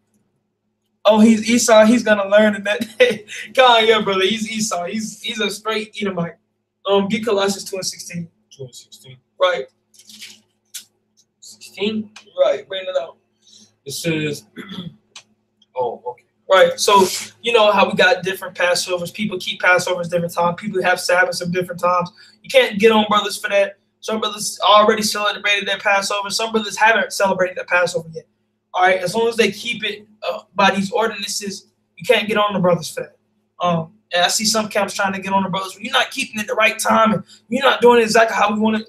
[SPEAKER 1] Oh, he's Esau. He's gonna learn in that day. Come on, yeah, brother. He's Esau. He's a straight Edomite. Get Colossians 2:16.
[SPEAKER 2] 2:16.
[SPEAKER 1] Right.
[SPEAKER 2] 16.
[SPEAKER 1] Right. Bring it out.
[SPEAKER 2] It says. Oh, okay.
[SPEAKER 1] Right. So how we got different Passovers. People keep Passovers different times. People have Sabbaths of different times. You can't get on brothers for that. Some brothers already celebrated their Passover. Some brothers haven't celebrated their Passover yet. All right. As long as they keep it by these ordinances, you can't get on the brothers for that. And I see some camps trying to get on the brothers. You're not keeping it the right time, and you're not doing it exactly how we want it.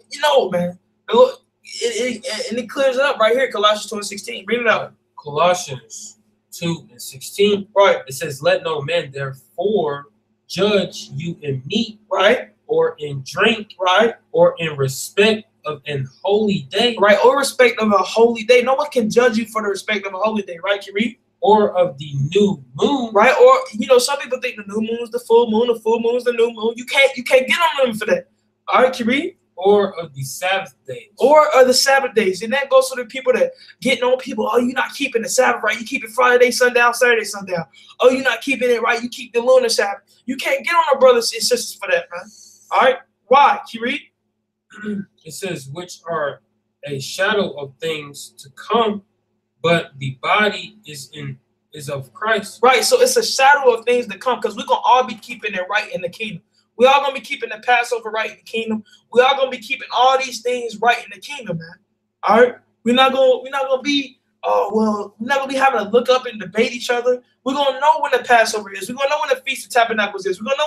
[SPEAKER 1] Man. Look, it clears it up right here. Colossians 2:16. Read it out.
[SPEAKER 2] Colossians 2:16.
[SPEAKER 1] Right.
[SPEAKER 2] It says, "Let no man therefore judge you in meat,
[SPEAKER 1] right,
[SPEAKER 2] or in drink,
[SPEAKER 1] right,
[SPEAKER 2] or in respect of an holy day,
[SPEAKER 1] right, or respect of a holy day." No one can judge you for the respect of a holy day, right? Can you read?
[SPEAKER 2] Or of the new moon,
[SPEAKER 1] right? Or some people think the new moon is the full moon is the new moon. You can't get on them for that. All right, can you read?
[SPEAKER 2] Or of the Sabbath days.
[SPEAKER 1] Or of the Sabbath days. And that goes to the people that getting on people. Oh, you're not keeping the Sabbath right. You keep it Friday, sundown, Saturday, sundown. Oh, you're not keeping it right. You keep the lunar Sabbath. You can't get on our brothers and sisters for that, man. All right? Why? Can you read?
[SPEAKER 2] It says, which are a shadow of things to come, but the body is of Christ.
[SPEAKER 1] Right. So it's a shadow of things to come, because we're going to all be keeping it right in the kingdom. We all gonna be keeping the Passover right in the kingdom. We all gonna be keeping all these things right in the kingdom, man. All right, we're not gonna be we're not gonna be having to look up and debate each other. We're gonna know when the Passover is. We're gonna know when the Feast of Tabernacles is. We're gonna know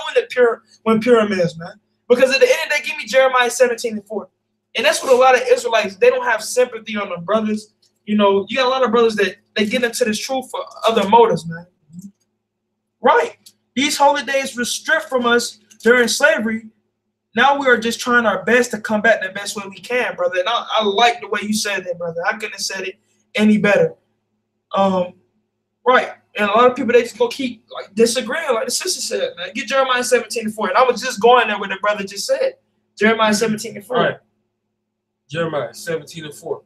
[SPEAKER 1] when Purim is, man. Because at the end of the day, give me Jeremiah 17:4, and that's what a lot of Israelites, they don't have sympathy on the brothers. You got a lot of brothers that they get into this truth for other motives, man. Right? These holy days were stripped from us during slavery, Now we are just trying our best to combat the best way we can, brother. And I like the way you said that, brother. I couldn't have said it any better. Right. And a lot of people, they just gonna keep like disagreeing, like the sister said, man. Get Jeremiah 17:4. And I was just going there with the brother just said. Jeremiah 17:4.
[SPEAKER 2] All right. Jeremiah 17:4.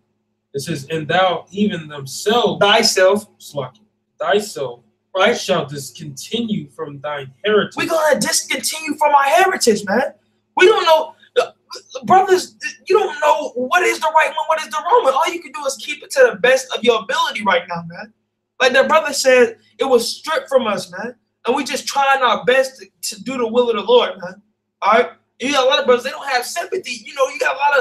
[SPEAKER 2] It says, and thou even thyself, right, shall discontinue from thine heritage.
[SPEAKER 1] We're gonna discontinue from our heritage, man. We don't know, brothers, you don't know what is the right one, what is the wrong one. All you can do is keep it to the best of your ability right now, man. Like the brother said, it was stripped from us, man. And we just trying our best to do the will of the Lord, man. All right? You got a lot of brothers, they don't have sympathy. You know, you got a lot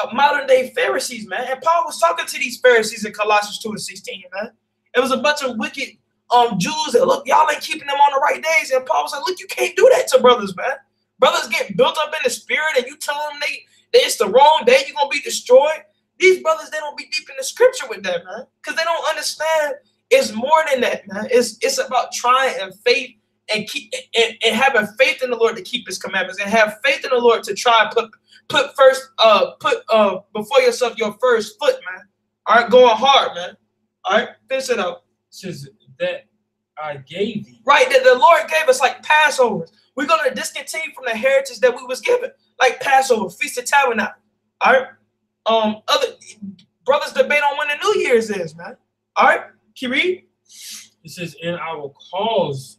[SPEAKER 1] of modern day Pharisees, man. And Paul was talking to these Pharisees in Colossians 2:16, man. It was a bunch of wicked Jews that, look, y'all ain't keeping them on the right days. And Paul was like, look, you can't do that to brothers, man. Brothers get built up in the spirit and you tell them it's the wrong day, you're going to be destroyed. These brothers, they don't be deep in the scripture with that, man. Because they don't understand it's more than that, man. It's about trying and faith and and having faith in the Lord to keep his commandments and have faith in the Lord to try and put before yourself your first foot, man. All right, going hard, man. All right, finish it out.
[SPEAKER 2] It says that I gave thee.
[SPEAKER 1] Right, that the Lord gave us like Passovers. We're going to discontinue from the heritage that we was given, like Passover, Feast of Tabernacle. All right. Other brothers debate on when the New Year's is, man. All right. Can you read?
[SPEAKER 2] It says, and I will cause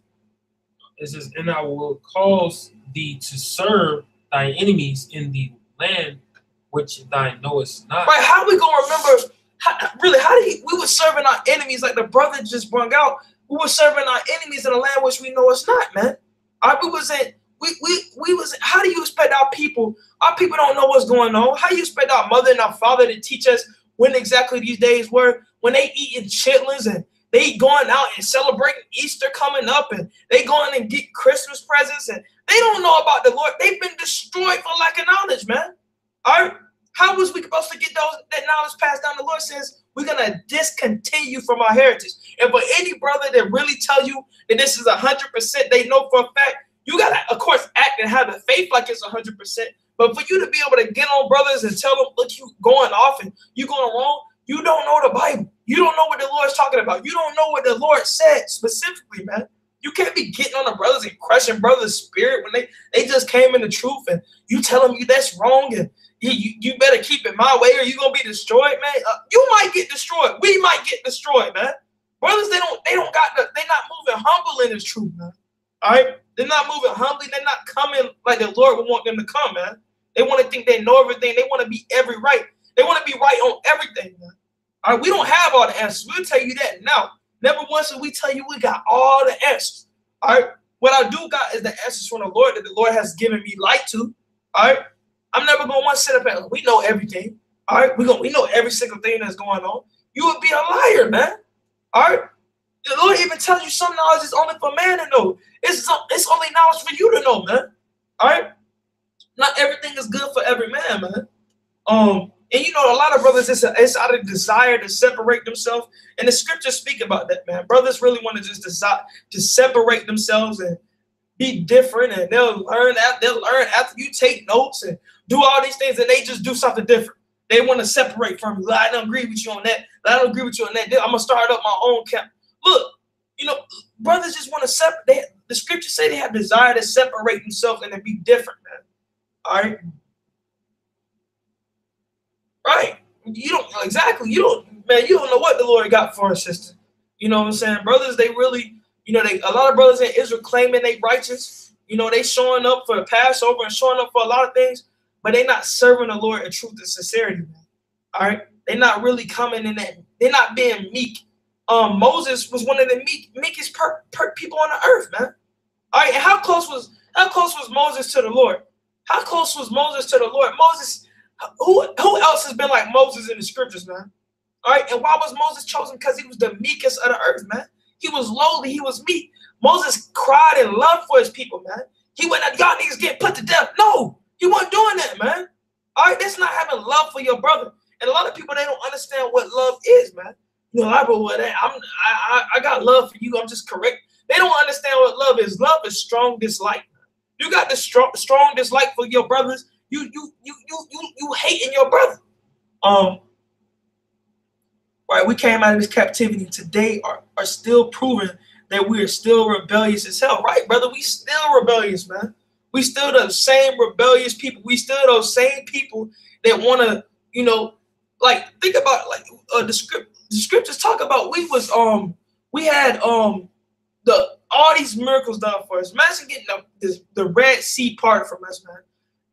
[SPEAKER 2] thee to serve thy enemies in the land which thou knowest not.
[SPEAKER 1] Right. How we gonna remember? We were serving our enemies like the brother just brought out. We were serving our enemies in a land which we know it's not, man. We was how do you expect our people don't know what's going on? How do you expect our mother and our father to teach us when exactly these days were, when they eating chitlins and they going out and celebrating Easter coming up and they going and get Christmas presents and they don't know about the Lord. They've been destroyed for lack of knowledge, man. All right. How was we supposed to get that knowledge passed down? The Lord says we're going to discontinue from our heritage. And for any brother that really tell you that this is 100%, they know for a fact, you got to, of course, act and have the faith like it's 100%. But for you to be able to get on brothers and tell them, look, you going off and you going wrong, you don't know the Bible. You don't know what the Lord's talking about. You don't know what the Lord said specifically, man. You can't be getting on the brothers and crushing brothers' spirit when they just came in the truth and you tell them that's wrong and you better keep it my way or you're going to be destroyed, man. You might get destroyed. We might get destroyed, man. Brothers, they're not moving humble in this truth, man. All right? They're not moving humbly. They're not coming like the Lord would want them to come, man. They want to think they know everything. They want to be right. They want to be right on everything, man. All right? We don't have all the answers. We'll tell you that now. Never once will we tell you we got all the answers. All right? What I do got is the answers from the Lord that the Lord has given me light to. All right? I'm never going to want to sit up and we know everything. All right? We know every single thing that's going on. You would be a liar, man. All right? The Lord even tells you some knowledge is only for man to know. It's only knowledge for you to know, man. All right? Not everything is good for every man, man. And you know, a lot of brothers, it's out of desire to separate themselves. And the scriptures speak about that, man. Brothers really want to just decide to separate themselves and be different. And they'll learn after you take notes and do all these things, and they just do something different. They want to separate from you. I don't agree with you on that. I don't agree with you on that. I'm going to start up my own camp. Look, you know, brothers just want to separate. The scriptures say they have desire to separate themselves and to be different, man. All right? Right. You don't know what the Lord got for us, sister. You know what I'm saying? Brothers, they really, a lot of brothers in Israel claiming they righteous. You know, they showing up for the Passover and showing up for a lot of things, but they not serving the Lord in truth and sincerity, man. All right? They're not really coming in that. They're not being meek. Moses was one of the meekest people on the earth, man. All right, and how close was Moses to the Lord? How close was Moses to the Lord? Moses, who else has been like Moses in the scriptures, man? All right, and why was Moses chosen? Because he was the meekest of the earth, man. He was lowly, he was meek. Moses cried in love for his people, man. He went, y'all niggas get put to death. No, he wasn't doing that, man. All right, that's not having love for your brother. And a lot of people, they don't understand what love is, man. You know, I got love for you. I'm just correct. They don't understand what love is. Love is strong dislike. You got the strong dislike for your brothers. You hating your brother. Right, we came out of this captivity today are still proving that we are still rebellious as hell. Right, brother? We still rebellious, man. We still the same rebellious people. We still those same people that want to, you know, like think about like the scriptures talk about we had all these miracles done for us. Imagine getting the Red Sea part from us, man,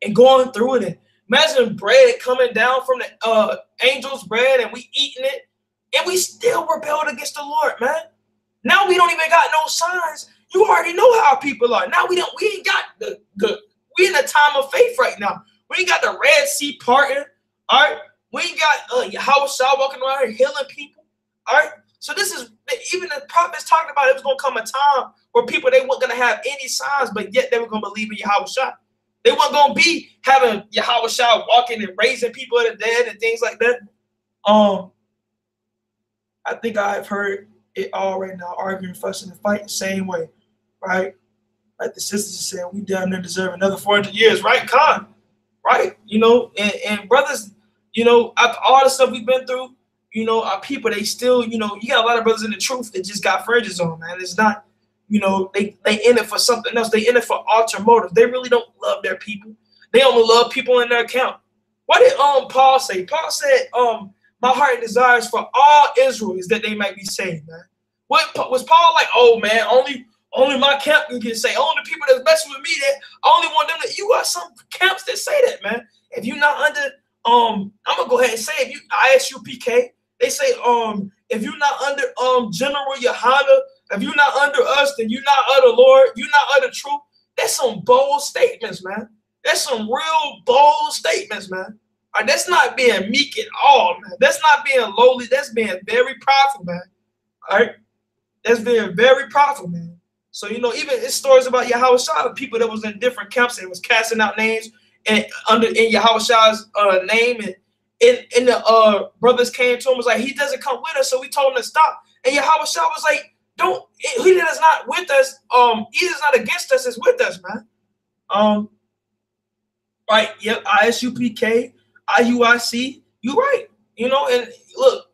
[SPEAKER 1] and going through it. And imagine bread coming down from the angel's bread and we eating it. And we still rebelled against the Lord, man. Now we don't even got no signs. You already know how people are. Now we ain't got we in a time of faith right now. We ain't got the Red Sea parting. All right. We ain't got Yahweh walking around here healing people. All right. So this is even the prophets talking about it was gonna come a time where people they weren't gonna have any signs, but yet they were gonna believe in Yahweh. They weren't gonna be having Yahweh walking and raising people of the dead and things like that. I think I've heard it all right now, arguing, fussing, and fighting the same way, right? Like the sisters are saying, we down there deserve another 400 years, right? Con, right? You know, and brothers, you know, after all the stuff we've been through, you know, our people, they still, you know, you got a lot of brothers in the truth that just got fringes on, man. It's not, you know, they in it for something else. They in it for ulterior motives. They really don't love their people. They only love people in their account. What did Paul say? Paul said, my heart and desires for all Israel is that they might be saved, man. What was Paul like? Oh man, only my camp can get saved. Only the people that's messing with me that I only want them to. You got some camps that say that, man. If you're not under, I'm gonna go ahead and say if you ISUPK, they say if you're not under General Yohana, if you're not under us, then you're not of the Lord. You're not of the truth. That's some bold statements, man. That's some real bold statements, man. Right, that's not being meek at all, man. That's not being lowly. That's being very prideful, man. All right, that's being very prideful, man. So you know, even it's stories about Yahweh of people that was in different camps and was casting out names and in Yahweh's name, and the brothers came to him was like, he doesn't come with us, so we told him to stop. And Yahweh was like, don't. He that is not with us, he is not against us, is with us, man. Right? Yep. ISUPK. IUIC, you right, you know, and look,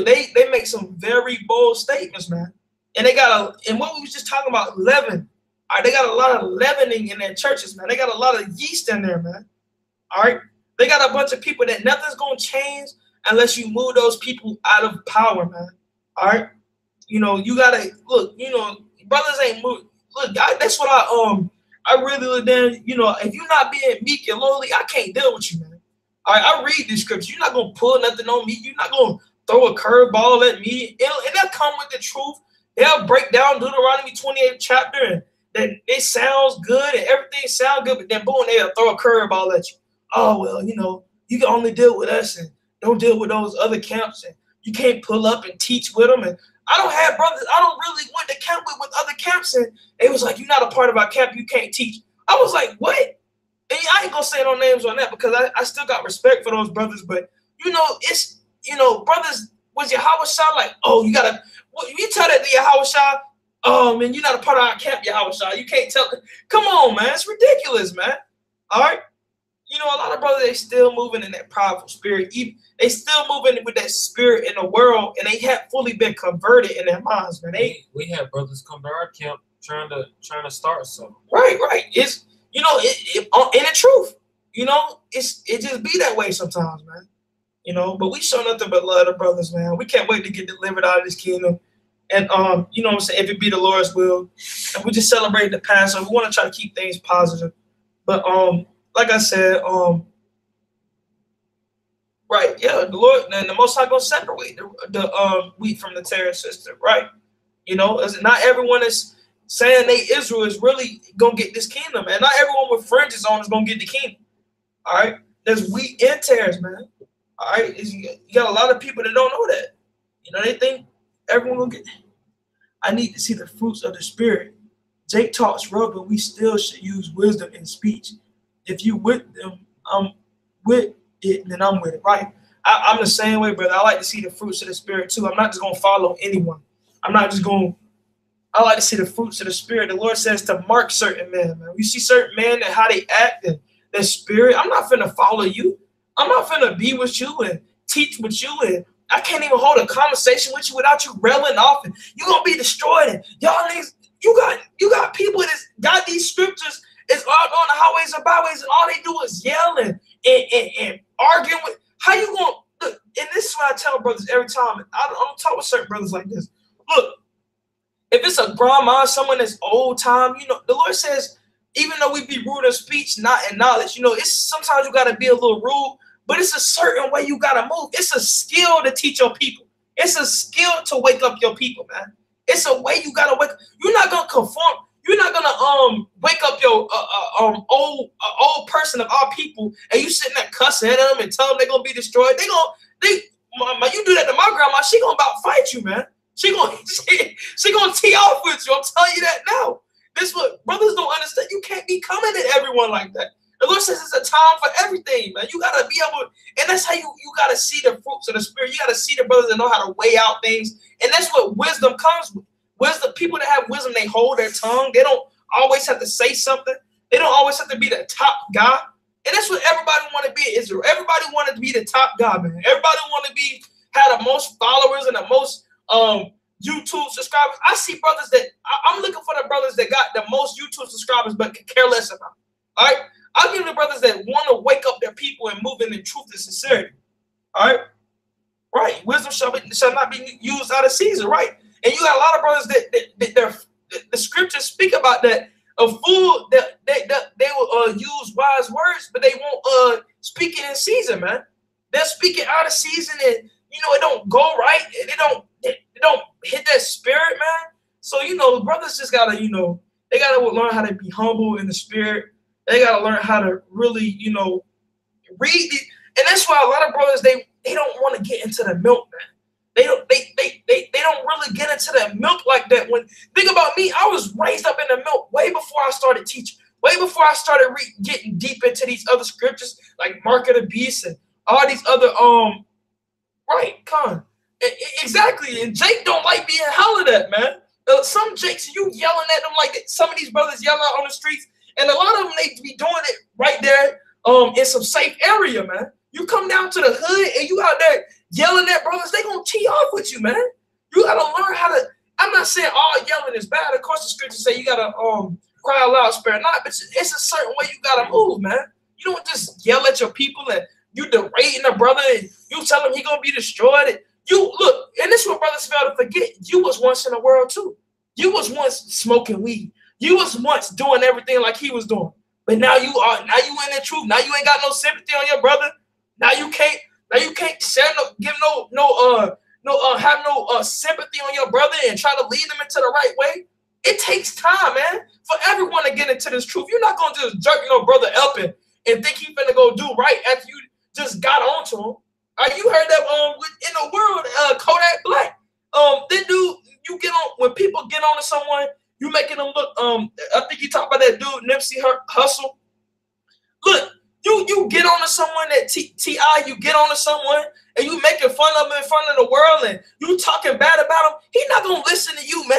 [SPEAKER 1] they make some very bold statements, man, and they got and what we was just talking about, leaven, all right, they got a lot of leavening in their churches, man. They got a lot of yeast in there, man. All right, they got a bunch of people that nothing's gonna change unless you move those people out of power, man. All right, you know, you gotta look, you know, brothers ain't moved. Look, that's what I really look down. You know, if you're not being meek and lowly, I can't deal with you, man. All right, I read these scriptures. You're not going to pull nothing on me. You're not going to throw a curveball at me. And they'll come with the truth. They'll break down Deuteronomy 28th chapter, and that it sounds good and everything sounds good, but then boom, they'll throw a curveball at you. Oh, well, you know, you can only deal with us and don't deal with those other camps, and you can't pull up and teach with them. And I don't have brothers. I don't really went to camp with other camps, and they was like, you're not a part of our camp. You can't teach. I was like, what? And I ain't gonna say no names on that because I still got respect for those brothers. But you know, it's, you know, brothers was Yahweh like, oh, you gotta, you tell that to Yahweh, man, you're not a part of our camp, Yahweh. You can't tell. Come on, man, it's ridiculous, man. All right, you know, a lot of brothers, they still moving in that prideful spirit. They still moving with that spirit in the world, and they have fully been converted in their minds, man.
[SPEAKER 2] We have brothers come to our camp trying to start something.
[SPEAKER 1] Right. It's, you know, in the truth, you know, it just be that way sometimes, man. You know, but we show nothing but love to brothers, man. We can't wait to get delivered out of this kingdom. And you know what I'm saying, if it be the Lord's will. And we just celebrate the Passover. We want to try to keep things positive. But like I said, right, yeah, the Lord and the Most High gonna separate the wheat from the tare sister, right? You know, not everyone is saying they Israel is really gonna get this kingdom, and not everyone with fringes on is gonna get the kingdom. All right, there's wheat and tares, man. All right, you got a lot of people that don't know that. You know, they think everyone will get. I need to see the fruits of the spirit. Jake talks rough, but we still should use wisdom in speech. If you with them, I'm with it, then I'm with it, right? I'm the same way, brother. I like to see the fruits of the spirit too. I'm not just gonna follow anyone. I'm not just gonna I like to see the fruits of the Spirit. The Lord says to mark certain men, man. You see certain men and how they act and their spirit. I'm not finna follow you. I'm not finna be with you and teach with you, and I can't even hold a conversation with you without you railing off, and you're gonna be destroyed. And y'all niggas, you got people that got these scriptures is out on the highways and byways, and all they do is yelling and arguing with. How you gonna look? And this is what I tell brothers every time. I don't talk with certain brothers like this. Look, if it's a grandma, someone that's old time, you know, the Lord says, even though we be rude in speech, not in knowledge, you know, it's sometimes you gotta be a little rude, but it's a certain way you gotta move. It's a skill to teach your people. It's a skill to wake up your people, man. It's a way you gotta wake. You're not gonna conform. You're not gonna wake up your old person of our people, and you sitting there cussing at them and tell them they're gonna be destroyed. You do that to my grandma, she gonna about fight you, man. She gonna tee off with you. I'm telling you that now. This what brothers don't understand. You can't be coming at everyone like that. The Lord says it's a time for everything, man. You gotta be able, and that's how you gotta see the fruits of the Spirit. You gotta see the brothers that know how to weigh out things, and that's what wisdom comes with. Wisdom, people that have wisdom, they hold their tongue. They don't always have to say something. They don't always have to be the top guy. And that's what everybody want to be in Israel. Everybody wanted to be the top guy, man. Everybody want to have the most followers and the most YouTube subscribers. I see brothers that I'm looking for the brothers that got the most YouTube subscribers but can care less about. All right, I'll give the brothers that want to wake up their people and move in truth and sincerity. All right, right. Wisdom shall not be used out of season. Right. And you got a lot of brothers that the scriptures speak about that. A fool that they will use wise words, but they won't speak it in season, man. They're speaking out of season, and you know it don't go right. It don't hit that spirit, man. So you know, brothers just gotta, they gotta learn how to be humble in the spirit. They gotta learn how to really, read it. And that's why a lot of brothers they don't want to get into the milk, man. They don't really get into that milk like that. Think about me, I was raised up in the milk way before I started teaching, way before I started getting deep into these other scriptures like Mark of the Beast and all these other exactly. And Jake don't like being hollered at, man. Some Jakes, you yelling at them like some of these brothers yelling out on the streets, and a lot of them they be doing it right there in some safe area, man. You come down to the hood and you out there yelling at brothers, they gonna tee off with you, man. You gotta learn how to. I'm not saying all yelling is bad. Of course, the scriptures say you gotta cry aloud, spare not. But it's a certain way you gotta move, man. You don't just yell at your people and you derating a brother and you tell him he gonna be destroyed. You look, and this is what brothers fail to forget. You was once in the world too. You was once smoking weed. You was once doing everything like he was doing. But now you in the truth. Now you ain't got no sympathy on your brother. Now you can't have no sympathy on your brother and try to lead them into the right way. It takes time, man, for everyone to get into this truth. You're not gonna just jerk your brother up and think he finna go do right after you just got onto him. You heard that in the world, Kodak Black. Then dude, you get on when people get on to someone, you making them look. I think you talked about that dude Nipsey Hussle. Look. You get on to someone that T.I., you get on to someone and you making fun of him in front of the world and you talking bad about him, he not going to listen to you, man.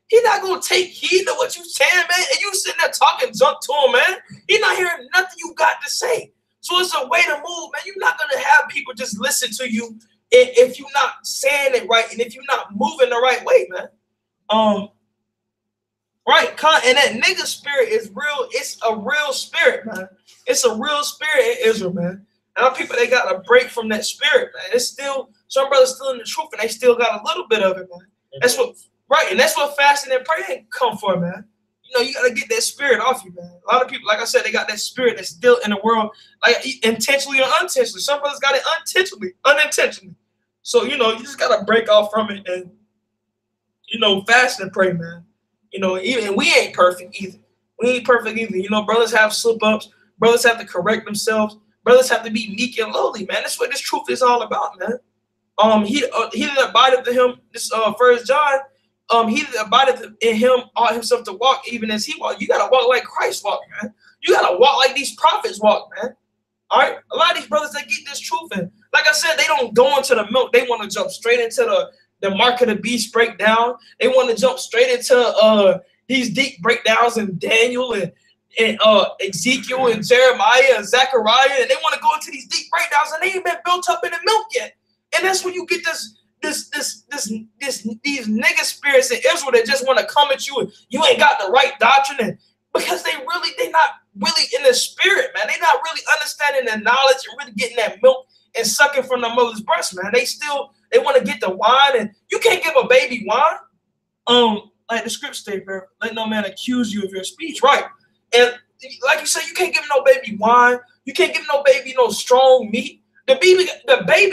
[SPEAKER 1] He not going to take heed to what you saying, man. And you sitting there talking junk to him, man. He not hearing nothing you got to say. So it's a way to move, man. You're not going to have people just listen to you if you're not saying it right and if you're not moving the right way, man. Right, and that nigga spirit is real. It's a real spirit, man. It's a real spirit in Israel, man. And our people, they got a break from that spirit, man. It's still, some brothers still in the truth, and they still got a little bit of it, man. That's what, right, and that's what fasting and praying come for, man. You got to get that spirit off you, man. A lot of people, like I said, they got that spirit that's still in the world, like intentionally or unintentionally. Some brothers got it unintentionally. So, you just got to break off from it and, fast and pray, man. Even we ain't perfect either. We ain't perfect either. Brothers have slip-ups. Brothers have to correct themselves. Brothers have to be meek and lowly, man. That's what this truth is all about, man. He that abideth in him, this 1 John, he that abideth in him ought himself to walk even as he walked. You got to walk like Christ walked, man. You got to walk like these prophets walk, man. All right? A lot of these brothers that get this truth, and like I said, they don't go into the milk. They want to jump straight into the mark of the beast breakdown. They want to jump straight into these deep breakdowns in Daniel and Ezekiel and Jeremiah and Zechariah, and they want to go into these deep breakdowns, and they ain't been built up in the milk yet. And that's when you get these nigga spirits in Israel that just want to come at you and you ain't got the right doctrine, and because they not really in the spirit, man. They not really understanding the knowledge and really getting that milk and sucking from the mother's breast, man. They want to get the wine, and you can't give a baby wine. Like the script states, bro, let no man accuse you of your speech, right? And like you said, you can't give no baby wine. You can't give no baby no strong meat. The baby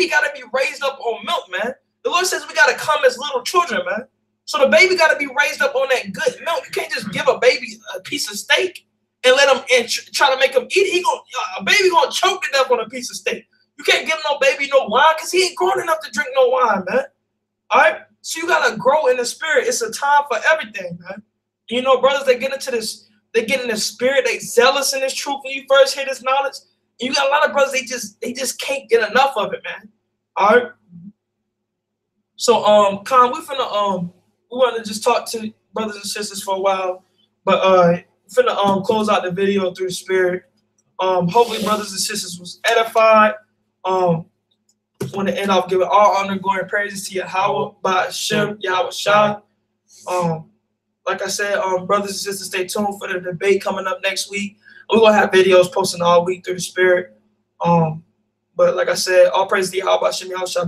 [SPEAKER 1] got to be raised up on milk, man. The Lord says we got to come as little children, man. So the baby got to be raised up on that good milk. You can't just give a baby a piece of steak and let him try to make him eat. A baby gonna choke to death on a piece of steak. You can't give no baby no wine because he ain't grown enough to drink no wine, man. All right? So you got to grow in the spirit. It's a time for everything, man. You know, brothers, they get into this, they get in the spirit, they zealous in this truth when you first hear this knowledge. And you got a lot of brothers, they just can't get enough of it, man. All right? So, Con, we want to just talk to brothers and sisters for a while, but finna close out the video through the spirit. Hopefully brothers and sisters was edified. Want to end off giving all honor, glory, and praises to Yahweh by Shem Yahweh Shah. Like I said, brothers and sisters, stay tuned for the debate coming up next week. We're gonna have videos posting all week through the spirit. But like I said, all praise to Yahweh by Shem Yahweh Shah.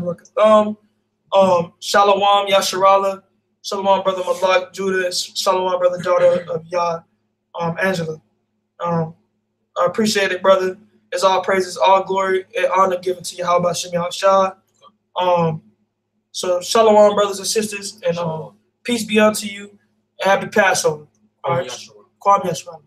[SPEAKER 1] Shalom Yasharala. Shalom, brother Malak Judah. Shalom, brother daughter of Yah, Angela. I appreciate it, brother. It's all praises, all glory, and honor given to Yahweh Shem Yahweh Shah. So shalom, brothers and sisters, and peace be unto you, and happy Passover. All right. Kwame Yashua.